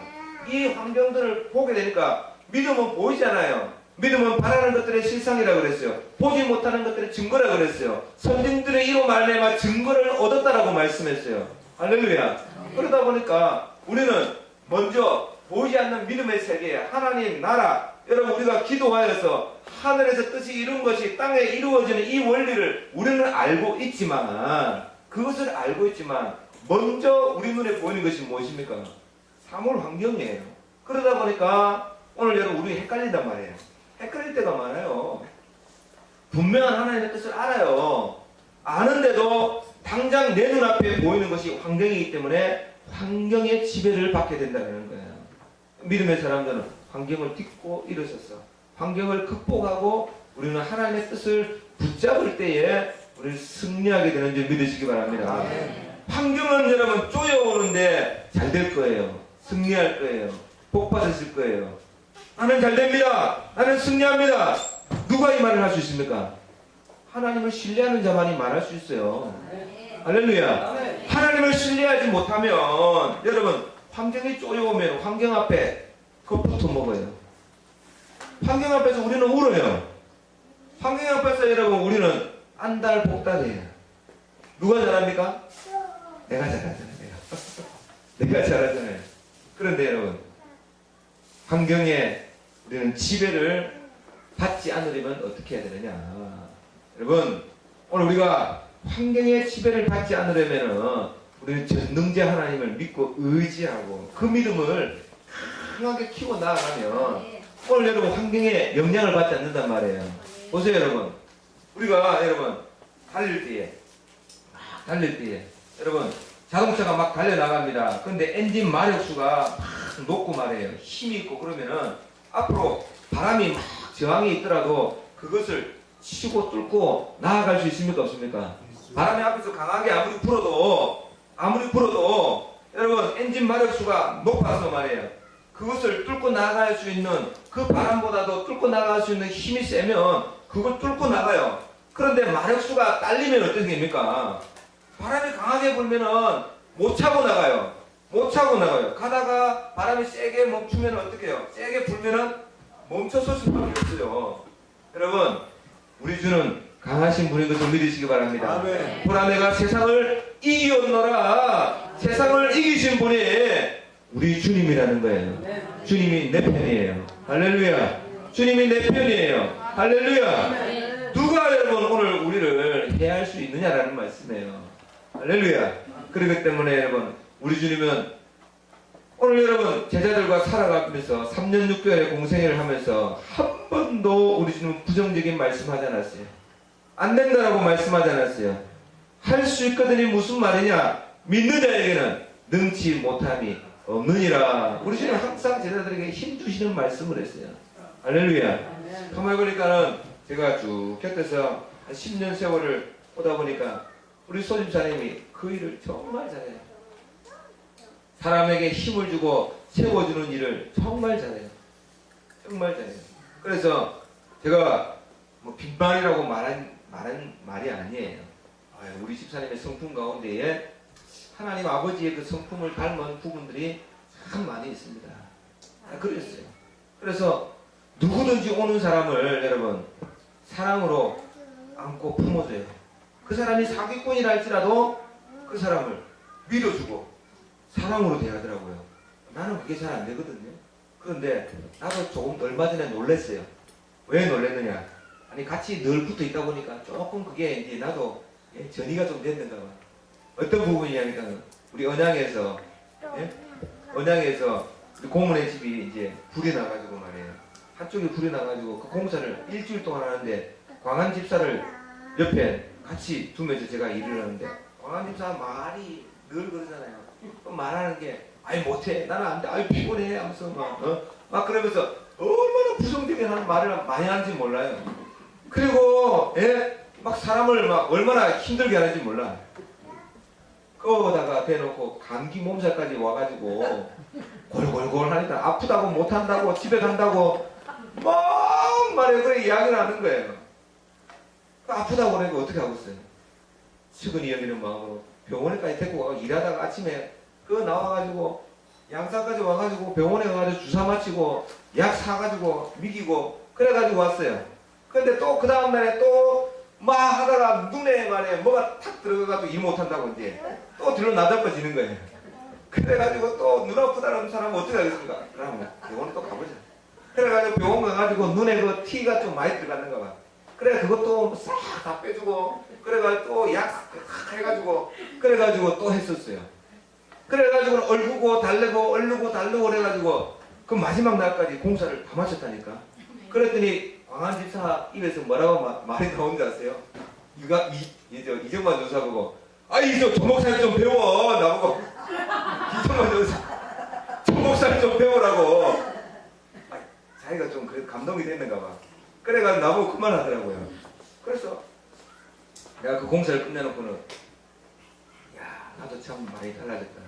이 환경들을 보게 되니까 믿음은 보이잖아요. 믿음은 바라는 것들의 실상이라고 그랬어요. 보지 못하는 것들의 증거라고 그랬어요. 선진들의 이로 말미암아 증거를 얻었다라고 말씀했어요. 할렐루야. 그러다 보니까 우리는 먼저 보이지 않는 믿음의 세계, 하나님 나라, 여러분 우리가 기도하여서 하늘에서 뜻이 이룬 것이 땅에 이루어지는 이 원리를 우리는 알고 있지만 그것을 알고 있지만 먼저 우리 눈에 보이는 것이 무엇입니까? 사물 환경이에요. 그러다 보니까 오늘 여러분 우리 헷갈린단 말이에요. 헷갈릴 때가 많아요. 분명한 하나님의 뜻을 알아요. 아는데도 당장 내 눈앞에 보이는 것이 환경이기 때문에 환경의 지배를 받게 된다는 거예요. 믿음의 사람들은 환경을 딛고 일어섰어. 환경을 극복하고 우리는 하나님의 뜻을 붙잡을 때에 우리를 승리하게 되는 줄 믿으시기 바랍니다. 환경은 여러분 쪼여오는데 잘 될 거예요. 승리할 거예요. 복 받으실 거예요. 나는 잘 됩니다. 나는 승리합니다. 누가 이 말을 할 수 있습니까? 하나님을 신뢰하는 자만이 말할 수 있어요. 할렐루야. 하나님을 신뢰하지 못하면 여러분 환경이 쪼여오면 환경 앞에 겁부터 먹어요. 환경 앞에서 우리는 울어요. 환경 앞에서 여러분 우리는 안달복달해요. 누가 잘합니까? 내가 잘하잖아요. 내가 잘하잖아요. 그런데 여러분 환경에 우리는 지배를 받지 않으려면 어떻게 해야 되느냐. 여러분 오늘 우리가 환경의 지배를 받지 않으려면 우리는 전능자 하나님을 믿고 의지하고 그 믿음을 강하게 키워 나아가면 오늘 여러분 환경에 영향을 받지 않는단 말이에요. 보세요 여러분. 우리가 여러분 달릴 때에 여러분 자동차가 막 달려나갑니다. 그런데 엔진 마력수가 막 높고 말이에요. 힘이 있고 그러면은 앞으로 바람이 막 저항이 있더라도 그것을 치고 뚫고 나아갈 수 있습니까? 없습니까? 바람이 앞에서 강하게 아무리 불어도 여러분 엔진 마력수가 높아서 말이에요. 그것을 뚫고 나갈 수 있는 그 바람보다도 뚫고 나갈 수 있는 힘이 세면 그걸 뚫고 나가요. 그런데 마력수가 딸리면 어떻게 됩니까? 바람이 강하게 불면은 못 차고 나가요. 가다가 바람이 세게 멈추면 어떻게 해요? 세게 불면은 멈춰설 수밖에 없어요. 여러분 우리 주는 강하신 분인 것을 믿으시기 바랍니다. 보라 내가 세상을 이기었노라. 세상을 이기신 분이 우리 주님이라는 거예요. 주님이 내 편이에요. 할렐루야. 주님이 내 편이에요. 할렐루야. 누가 여러분 오늘 우리를 해할 수 있느냐라는 말씀이에요. 할렐루야. 그렇기 때문에 여러분 우리 주님은 오늘 여러분 제자들과 살아가면서 3년 6개월의 공생애를 하면서 한 번도 우리 주님은 부정적인 말씀하지 않았어요. 안 된다라고 말씀하지 않았어요. 할 수 있거든이 무슨 말이냐? 믿는 자에게는 능치 못함이 없느니라. 우리 주님은 항상 제자들에게 힘 주시는 말씀을 했어요. 할렐루야. 가만히 보니까는 제가 쭉 곁에서 한 10년 세월을 오다 보니까 우리 소집사님이 그 일을 정말 잘해요. 사람에게 힘을 주고 세워주는 일을 정말 잘해요. 정말 잘해요. 그래서 제가 뭐 빈말이라고 말한 말이 아니에요. 우리 집사님의 성품 가운데에 하나님 아버지의 그 성품을 닮은 부분들이 참 많이 있습니다. 그랬어요. 그래서 누구든지 오는 사람을 여러분 사랑으로 안고 품어줘요. 그 사람이 사기꾼이라 할지라도 그 사람을 믿어주고 사랑으로 대하더라고요. 나는 그게 잘 안 되거든요. 그런데 나도 조금 얼마 전에 놀랬어요. 왜 놀랬느냐? 아니 같이 늘 붙어 있다 보니까 조금 그게 이제 나도 전이가 좀 됐는가 봐. 어떤 부분이냐니까 우리 언양에서 언양에서 우리 고모네 집이 이제 불이 나가지고 말이에요. 한쪽에 불이 나가지고 그 공사를 일주일 동안 하는데 광한 집사를 옆에 같이 두면서 제가 일을 하는데 광안집사 말이 늘 그러잖아요. 말하는 게 아이 못해 나는 안돼 아이 피곤해 하면서 막 그러면서 얼마나 부정되게 하는 말을 많이 하는지 몰라요. 그리고 막 사람을 막 얼마나 힘들게 하는지 몰라. 그거다가 대놓고 감기 몸살까지 와가지고 골골골 하니까 아프다고 못한다고 집에 간다고 막 말해 그래 이야기를 하는 거예요. 아프다고 그러니까 어떻게 하고 있어요? 측은히 여기는 마음으로 병원에까지 데리고 가고 일하다가 아침에 그거 나와가지고 양산까지 와가지고 병원에 가가지고 주사 맞히고 약 사가지고 미기고 그래가지고 왔어요. 근데 또 그 다음날에 또 막 하다가 눈에 말에 뭐가 탁 들어가가지고 일 못한다고 이제 또 들러 나다빠지는 거예요. 그래가지고 또 눈 아프다는 사람은 어떻게 하겠습니까? 그러면 병원에 또 가보자. 그래가지고 병원 가가지고 눈에 그 티가 좀 많이 들어갔는가 봐. 그래 그것도 싹 다 빼주고 그래가지고 또 약 해가지고 그래가지고 또 했었어요. 그래가지고 얼구고 달래고 얼르고 달르고 그래가지고 그 마지막 날까지 공사를 다 마쳤다니까. 그랬더니 광안집사 입에서 뭐라고 말이 나온 줄 아세요? 이정만 전사 보고 아이 저 목사님 좀 배워 나보고 이정만 전사 저 목사님 좀 배우라고. 자기가 좀 그래도 감동이 됐는가 봐. 그래가지고 나보고 그만하더라고요. 그래서 내가 그 공사를 끝내놓고는 야 나도 참 많이 달라졌다.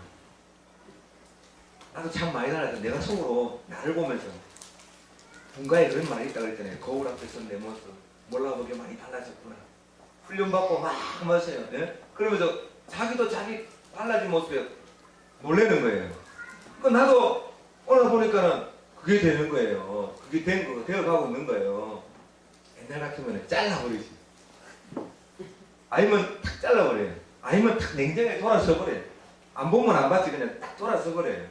나도 참 많이 달라졌다. 내가 속으로 나를 보면서 분가에 그런 말이 있다고 그랬잖아요. 거울 앞에서 내 모습 몰라보게 많이 달라졌구나. 훈련받고 막 하면서요. 그러면서 자기도 자기 달라진 모습에 놀라는 거예요. 그 나도 오늘 보니까는 그게 되는 거예요. 그게 된 거, 되어가고 있는 거예요. 옛날 같으면 잘라버리지. 아니면 탁 잘라버려요. 아니면 탁 냉정하게 돌아서버려요. 안 보면 안 봤지 그냥 딱 돌아서버려요.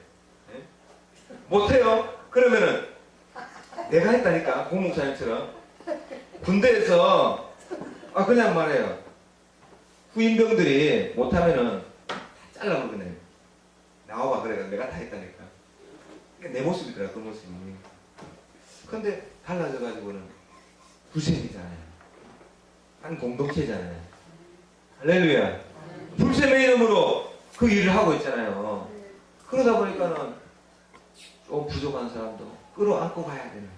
못해요? 그러면은 내가 했다니까 고목사님처럼 군대에서 그냥 말해요. 후임병들이 못하면은 잘라버리네. 나와봐 그래 내가 다 했다니까. 내 모습이더라 그 모습이. 근데 달라져가지고는 불샘이잖아요. 한 공동체잖아요. 할렐루야. 불샘의 이름으로 그 일을 하고 있잖아요. 그러다 보니까는 좀 부족한 사람도 끌어안고 가야 되는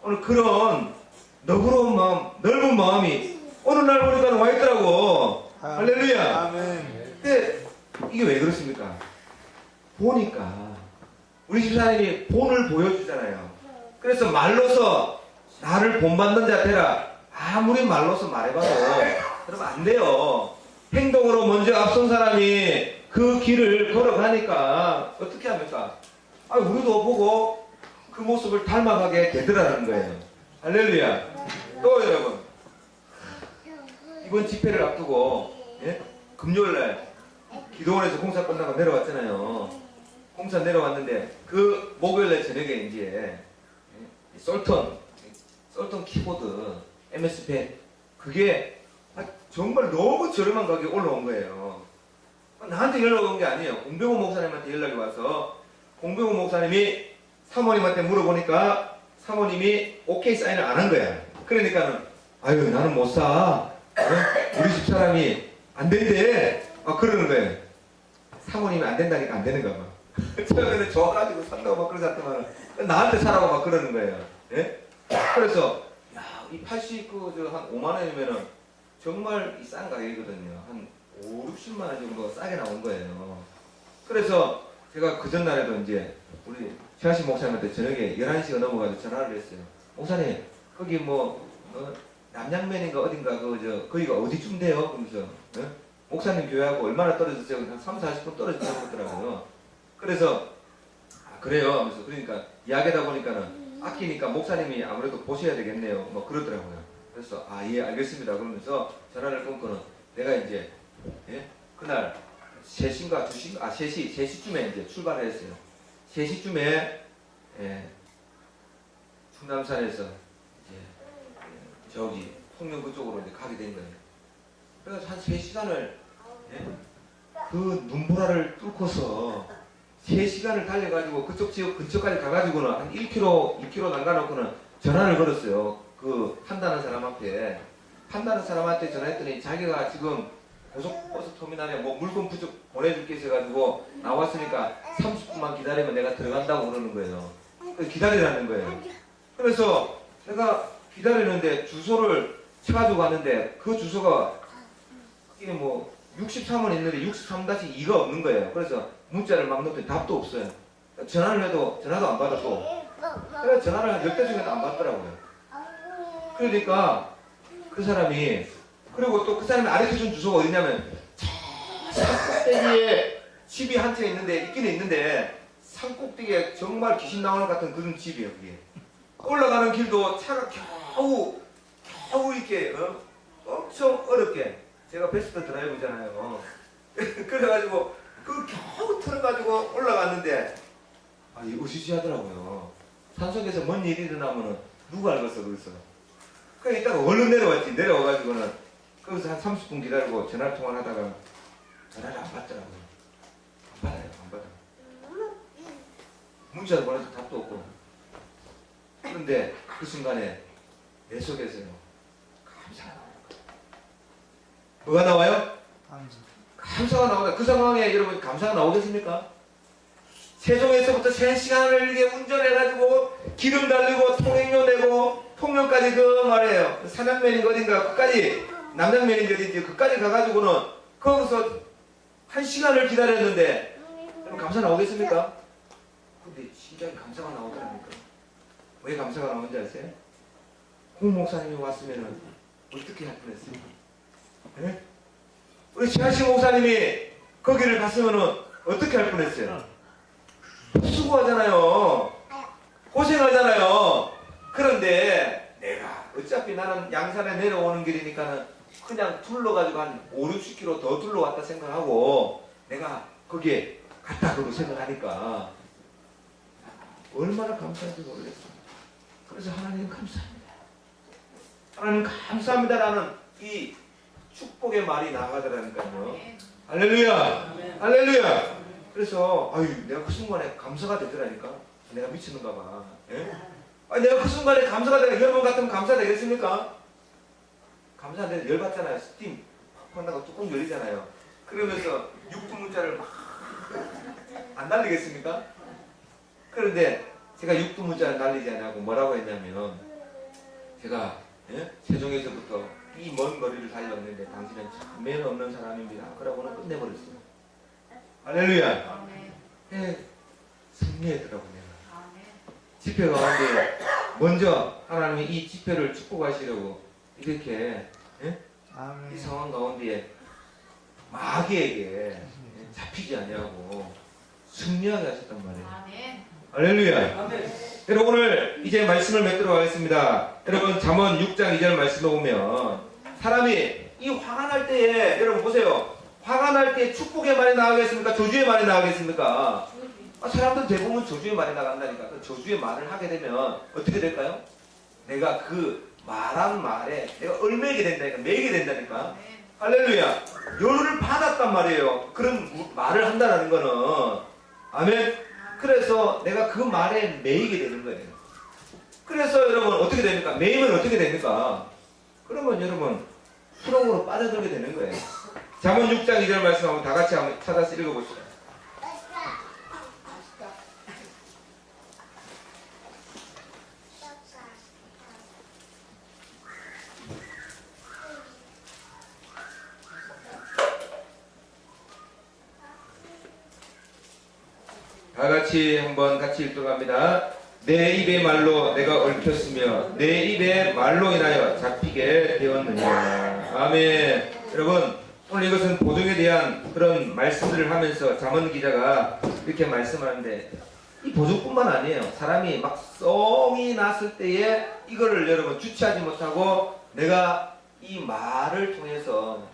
오늘 그런 너그러운 마음, 넓은 마음이 어느 날 보니까 와 있더라고. 할렐루야. 아멘. 근데 이게 왜 그렇습니까? 보니까 우리 집사님이 본을 보여주잖아요. 그래서 말로서 나를 본받는 자 되라. 아무리 말로서 말해봐도 그러면 안 돼요. 행동으로 먼저 앞선 사람이 그 길을 걸어가니까 어떻게 합니까? 우리도 보고 그 모습을 닮아가게 되더라는 거예요. 할렐루야. 또 여러분 이번 집회를 앞두고 금요일날 기도원에서 공사 끝나고 내려왔잖아요. 공사 내려왔는데 그 목요일날 저녁에 이제 솔턴 키보드 MS100 그게 정말 너무 저렴한 가격에 올라온 거예요. 나한테 연락 온 게 아니에요. 공병호 목사님한테 연락이 와서 공병호 목사님이 사모님한테 물어보니까 사모님이 오케이 사인을 안 한 거야. 그러니까는 아유 나는 못 사. 우리 집 사람이 안 된대. 그러는 거예요. 사모님이 안 된다니까 안 되는가 봐. 처음에는 좋아가지고 산다고 막 그러셨더만 나한테 사라고 막 그러는 거예요. 그래서 이 89, 한 5만 원이면은 정말 싼 가격이거든요. 한 5, 60만 원 정도 싸게 나온 거예요. 그래서 제가 그 전날에도 이제 우리 최하신 목사님한테 저녁에 11시가 넘어가서 전화를 했어요. 목사님, 거기 남양면인가 어딘가 거기가 어디쯤 돼요? 그러면서 목사님 교회하고 얼마나 떨어졌어요? 한 3, 40분 떨어졌다고 그러더라고요. 그래서 그래요 하면서 그러니까 이야기하다 보니까는 아끼니까 목사님이 아무래도 보셔야 되겠네요. 뭐 그러더라고요. 그래서 예 알겠습니다. 그러면서 전화를 끊고는 내가 이제 그날 3시인가 2시인가 3시쯤에 이제 출발을 했어요. 3시쯤에 충남산에서 이제 저기 통영 그쪽으로 이제 가게 된 거예요. 그래서 한 3시간을 그 눈보라를 뚫고서 3시간을 달려가지고 그쪽 지역 근처까지 가가지고는 한 1km, 2km 남가놓고는 전화를 걸었어요. 그 판단한 사람 앞에. 판다는 사람한테 전화했더니 자기가 지금 고속버스 터미널에 뭐 물건 부족 보내줄게 해가지고 나왔으니까 30분만 기다리면 내가 들어간다고 그러는 거예요. 그래서 기다리라는 거예요. 그래서 내가 기다리는데 주소를 쳐가지고 갔는데 그 주소가 이게 뭐 63원 있는데 63-2가 없는 거예요. 그래서 문자를 막 넣었더니 답도 없어요. 전화를 해도 전화도 안 받았고, 그래서 전화를 한 10대 중에도 안 받더라고요. 그러니까 그 사람이, 그리고 또 그 사람이 알려준 주소가 어디냐면 산꼭대기에 집이 한 채 있는데, 있기는 있는데 산꼭대기에 정말 귀신 나오는 것 같은 그런 집이에요. 그게 올라가는 길도 차가 겨우 이렇게 엄청 어렵게, 제가 베스트 드라이브잖아요. 그래가지고 그 겨우 틀어가지고 올라갔는데 으시시하더라고요. 산속에서 뭔 일이 일어나면은 누가 알겠어 거기서. 그래 이따가 얼른 내려왔지. 내려와가지고는 거기서 한 30분 기다리고 전화 통화를 하다가 전화를 안 받더라고요. 안 받아요. 안 받아. 문자를 보내서 답도 없고. 그런데 그 순간에 내 속에서요, 감사가 나와요. 뭐가 나와요? 감사가 나와요. 그 상황에 여러분 감사가 나오겠습니까? 세종에서부터 3시간을 이렇게 운전해가지고 기름 달리고 통행료 내고 통영까지 그 말이에요. 산양면인가 어딘가 끝까지, 남양면인지 어딘지 끝까지 가가지고는 거기서 1시간을 기다렸는데 여러분 감사 나오겠습니까? 근데 진짜 감사가 나오더랍니까? 왜 감사가 나오는지 아세요? 홍 목사님이 왔으면 어떻게 할 뻔했어요? 네? 우리 최하신 목사님이 거기를 갔으면 어떻게 할 뻔했어요? 수고하잖아요. 고생하잖아요. 그런데 내가 어차피 나는 양산에 내려오는 길이니까는 그냥 둘러가지고 한 5, 60km 더 둘러왔다 생각하고 내가 거기에 갔다 그러고 생각하니까 얼마나 감사한지 모르겠어요. 그래서 하나님 감사합니다. 하나님 감사합니다라는 이 축복의 말이 나가더라니까요. 할렐루야! 할렐루야! 그래서 내가 그 순간에 감사가 되더라니까. 내가 미치는가 봐. 예? 내가 그 순간에 감사가 되니까 여러분 같으면 감사 되겠습니까? 감사한데 열받잖아요. 스팀 팍 나가 뚜껑 열리잖아요. 그러면서 육두문자를 막 안 날리겠습니까? 그런데 제가 육두문자를 날리지 않고 뭐라고 했냐면, 제가 세종에서부터 이 먼 거리를 달렸는데 당신은 참 매너 없는 사람입니다. 그러고는 끝내버렸어요. 할렐루야. 승리했더라고요. 집회 가운데 먼저 하나님이 이 집회를 축복하시려고 이렇게 이 상황 가운데 마귀에게 잡히지 아니하고 승리하게 하셨단 말이에요. 할렐루야. 여러분 오늘 이제 말씀을 맺도록 하겠습니다. 여러분 잠언 6장 2절 말씀을 보면 사람이 이 화가 날 때에, 여러분 보세요. 화가 날 때 축복의 말이 나가겠습니까? 저주의 말이 나가겠습니까? 사람들 대부분 저주의 말이 나간다니까. 그 저주의 말을 하게 되면 어떻게 될까요? 내가 그 말한 말에 내가 얽매게 된다니까. 매게 된다니까. 할렐루야. 열을 받았단 말이에요. 그런 말을 한다는 거는. 아멘. 그래서 내가 그 말에 매이게 되는 거예요. 그래서 여러분 어떻게 됩니까? 매이면 어떻게 됩니까? 그러면 여러분 수렁으로 빠져들게 되는 거예요. 잠언 6장 2절 말씀 한번 다 같이 한번 찾아서 읽어보시죠. 다 같이 한번 같이 읽도록 합니다. 내 입의 말로 내가 얽혔으며 내 입의 말로 인하여 잡히게 되었느냐. 아멘. 여러분 오늘 이것은 보증에 대한 그런 말씀들을 하면서 잠언 기자가 이렇게 말씀하는데, 이 보증뿐만 아니에요. 사람이 막 썽이 났을 때에 이거를 여러분 주체하지 못하고 내가 이 말을 통해서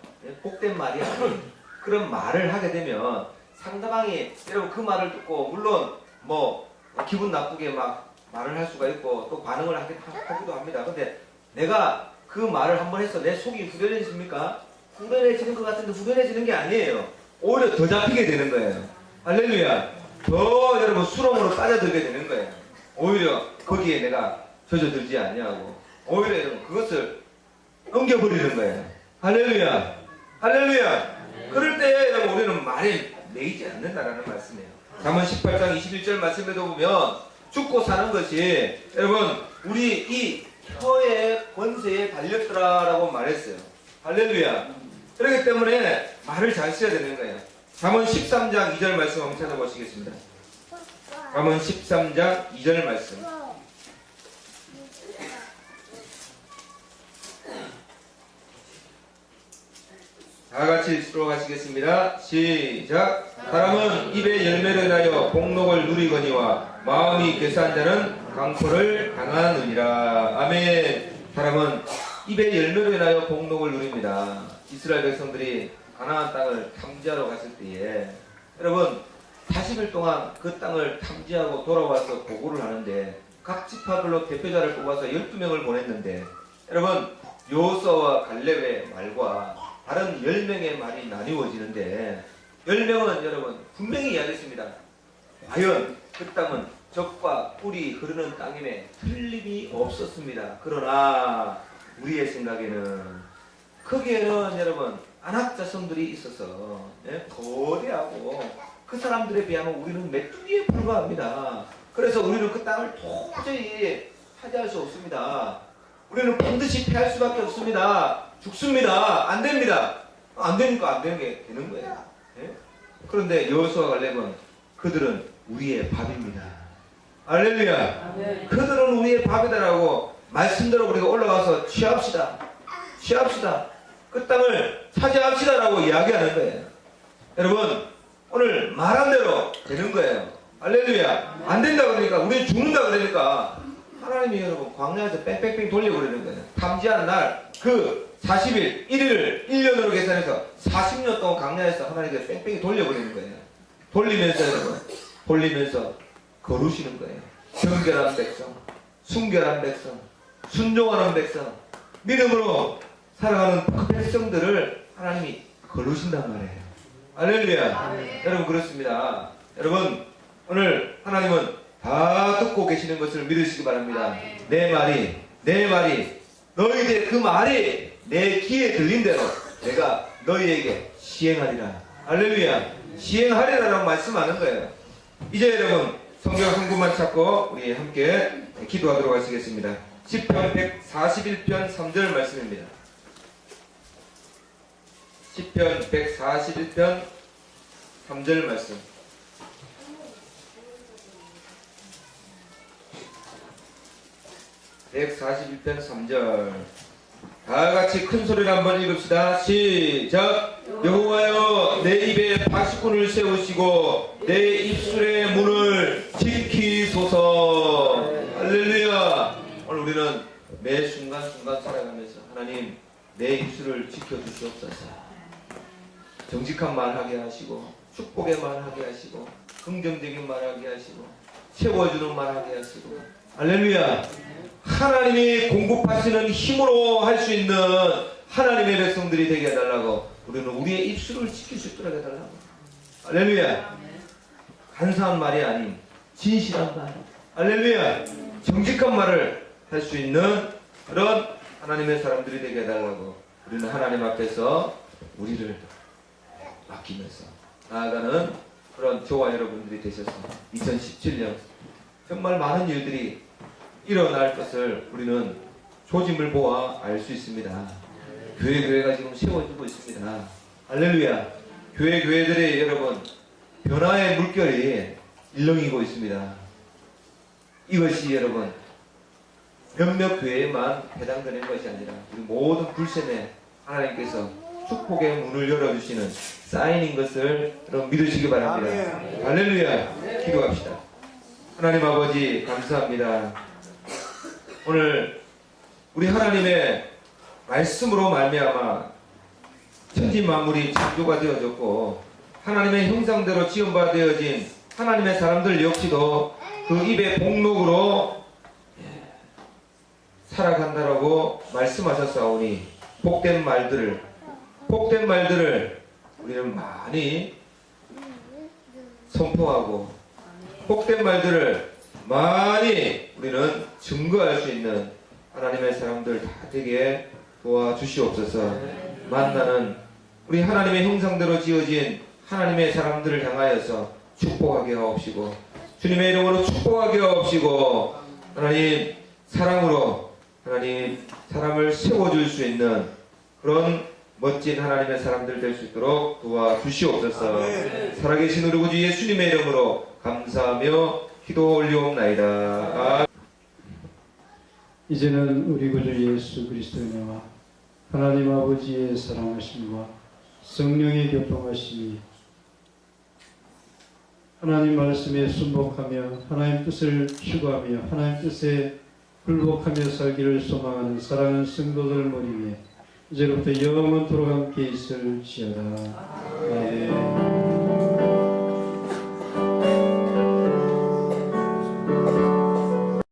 복된 말이 아닌 그런 말을 하게 되면 상대방이 여러분 그 말을 듣고 물론 뭐 기분 나쁘게 막 말을 할 수가 있고 또 반응을 하기도 합니다. 근데 내가 그 말을 한번 해서 내 속이 후련해집니까? 후련해지는 것 같은데 후련해지는 게 아니에요. 오히려 더 잡히게 되는 거예요. 할렐루야. 더 여러분 수렁으로 빠져들게 되는 거예요. 오히려 거기에 내가 젖어들지 아니하고 오히려 여러분 그것을 옮겨버리는 거예요. 할렐루야. 할렐루야. 그럴 때 여러분 우리는 말에 매이지 않는다라는 말씀이에요. 잠언 18장 21절 말씀에도 보면 죽고 사는 것이 여러분 우리 이 혀의 권세에 달렸더라라고 말했어요. 할렐루야. 그렇기 때문에 말을 잘 써야 되는 거예요. 잠언 13장 2절 말씀 한번 찾아보시겠습니다. 잠언 13장 2절 말씀. 다같이 수록하시겠습니다. 시작. 사람은 입의 열매를 인하여 복록을 누리거니와 마음이 괴수한 자는 강포를 당하느니라. 아멘. 사람은 입의 열매로 인하여 복록을 누립니다. 이스라엘 백성들이 가나안 땅을 탐지하러 갔을 때에 여러분 40일 동안 그 땅을 탐지하고 돌아와서 보고를 하는데 각 지파별로 대표자를 뽑아서 12명을 보냈는데 여러분 여호수아와 갈렙의 말과 다른 10명의 말이 나뉘어지는데 10명은 여러분 분명히 이야기했습니다. 과연 그 땅은 적과 꿀이 흐르는 땅임에 틀림이 없었습니다. 그러나 우리의 생각에는 거기에는 여러분 아낙 자손들이 있어서 거대하고 그 사람들에 비하면 우리는 메뚜기에 불과합니다. 그래서 우리는 그 땅을 도저히 차지할 수 없습니다. 우리는 반드시 패할 수밖에 없습니다. 죽습니다. 안 됩니다. 안 되니까 안 되는 게 되는 거예요. 그런데 여호수아와 갈렙은 그들은 우리의 밥입니다. 할렐루야. 그들은 우리의 밥이다라고 말씀대로 우리가 올라가서 취합시다. 취합시다. 그 땅을 차지합시다라고 이야기하는 거예요. 여러분 오늘 말한 대로 되는 거예요. 할렐루야. 안 된다 그러니까 우리는 죽는다 그러니까 하나님이 여러분 광야에서 뺑뺑뺑 돌려버리는 거예요. 탐지하는 날 그 40일 1일을 1년으로 계산해서 40년 동안 광야에서 하나님께서 뺑뺑이 돌려버리는 거예요. 돌리면서 여러분 돌리면서 거루시는 거예요. 정결한 백성, 순결한 백성, 순종하는 백성, 믿음으로 살아가는 그 백성들을 하나님이 거루신단 말이에요. 할렐루야. 여러분 그렇습니다. 여러분 오늘 하나님은 다 듣고 계시는 것을 믿으시기 바랍니다. 내 말이 너희들 그 말이 내 귀에 들린 대로 내가 너희에게 시행하리라. 할렐루야. 시행하리라라고 말씀하는 거예요. 이제 여러분 성경 한 군만 찾고 우리 함께 기도하도록 하시겠습니다. 시편 141편 3절 말씀입니다. 시편 141편 3절 말씀. (141편) 3절 다같이 큰 소리로 한번 읽읍시다. 시작. 여호와여 내 입에 파수꾼을 세우시고 내 입술의 문을 지키소서. 할렐루야. 오늘 우리는 매 순간순간 살아가면서 하나님 내 입술을 지켜주시옵소서. 정직한 말 하게 하시고 축복의 말 하게 하시고 긍정적인 말 하게 하시고 채워주는 말 하게 하시고 할렐루야. 하나님이 공급하시는 힘으로 할 수 있는 하나님의 백성들이 되게 해달라고 우리는 우리의 입술을 지킬 수 있도록 해달라고. 할렐루야. 간사한 말이 아닌 진실한 말. 할렐루야. 정직한 말을 할 수 있는 그런 하나님의 사람들이 되게 해달라고 우리는 하나님 앞에서 우리를 맡기면서 나아가는 그런 저와 여러분들이 되셔서 2017년 정말 많은 일들이 일어날 것을 우리는 조짐을 보아 알 수 있습니다. 교회가 지금 세워지고 있습니다. 할렐루야. 교회들이 여러분 변화의 물결이 일렁이고 있습니다. 이것이 여러분 몇몇 교회에만 해당되는 것이 아니라 우리 모든 불sem에 하나님께서 축복의 문을 열어주시는 사인인 것을 여러분 믿으시기 바랍니다. 할렐루야. 기도합시다. 하나님 아버지 감사합니다. 오늘 우리 하나님의 말씀으로 말미암아 천지 만물이 창조가 되어졌고 하나님의 형상대로 지음받아진 하나님의 사람들 역시도 그 입의 복록으로 살아간다라고 말씀하셨사오니 복된 말들을 우리는 많이 선포하고 복된 말들을 많이 우리는 증거할 수 있는 하나님의 사람들 다 되게 도와주시옵소서. 만나는 우리 하나님의 형상대로 지어진 하나님의 사람들을 향하여서 축복하게 하옵시고, 주님의 이름으로 축복하게 하옵시고, 하나님 사랑으로 하나님 사람을 세워줄 수 있는 그런 멋진 하나님의 사람들 될 수 있도록 도와주시옵소서. 살아계신 우리 구주 예수님의 이름으로 감사하며 기도 올리옵나이다. 이제는 우리 구주 예수 그리스도의 은혜와 하나님 아버지의 사랑하심과 성령의 교통하심이 하나님 말씀에 순복하며 하나님 뜻을 추구하며 하나님 뜻에 굴복하며 살기를 소망하는 사랑하는 성도들 머리 위에 이제부터 영원토록 함께 있을지어다.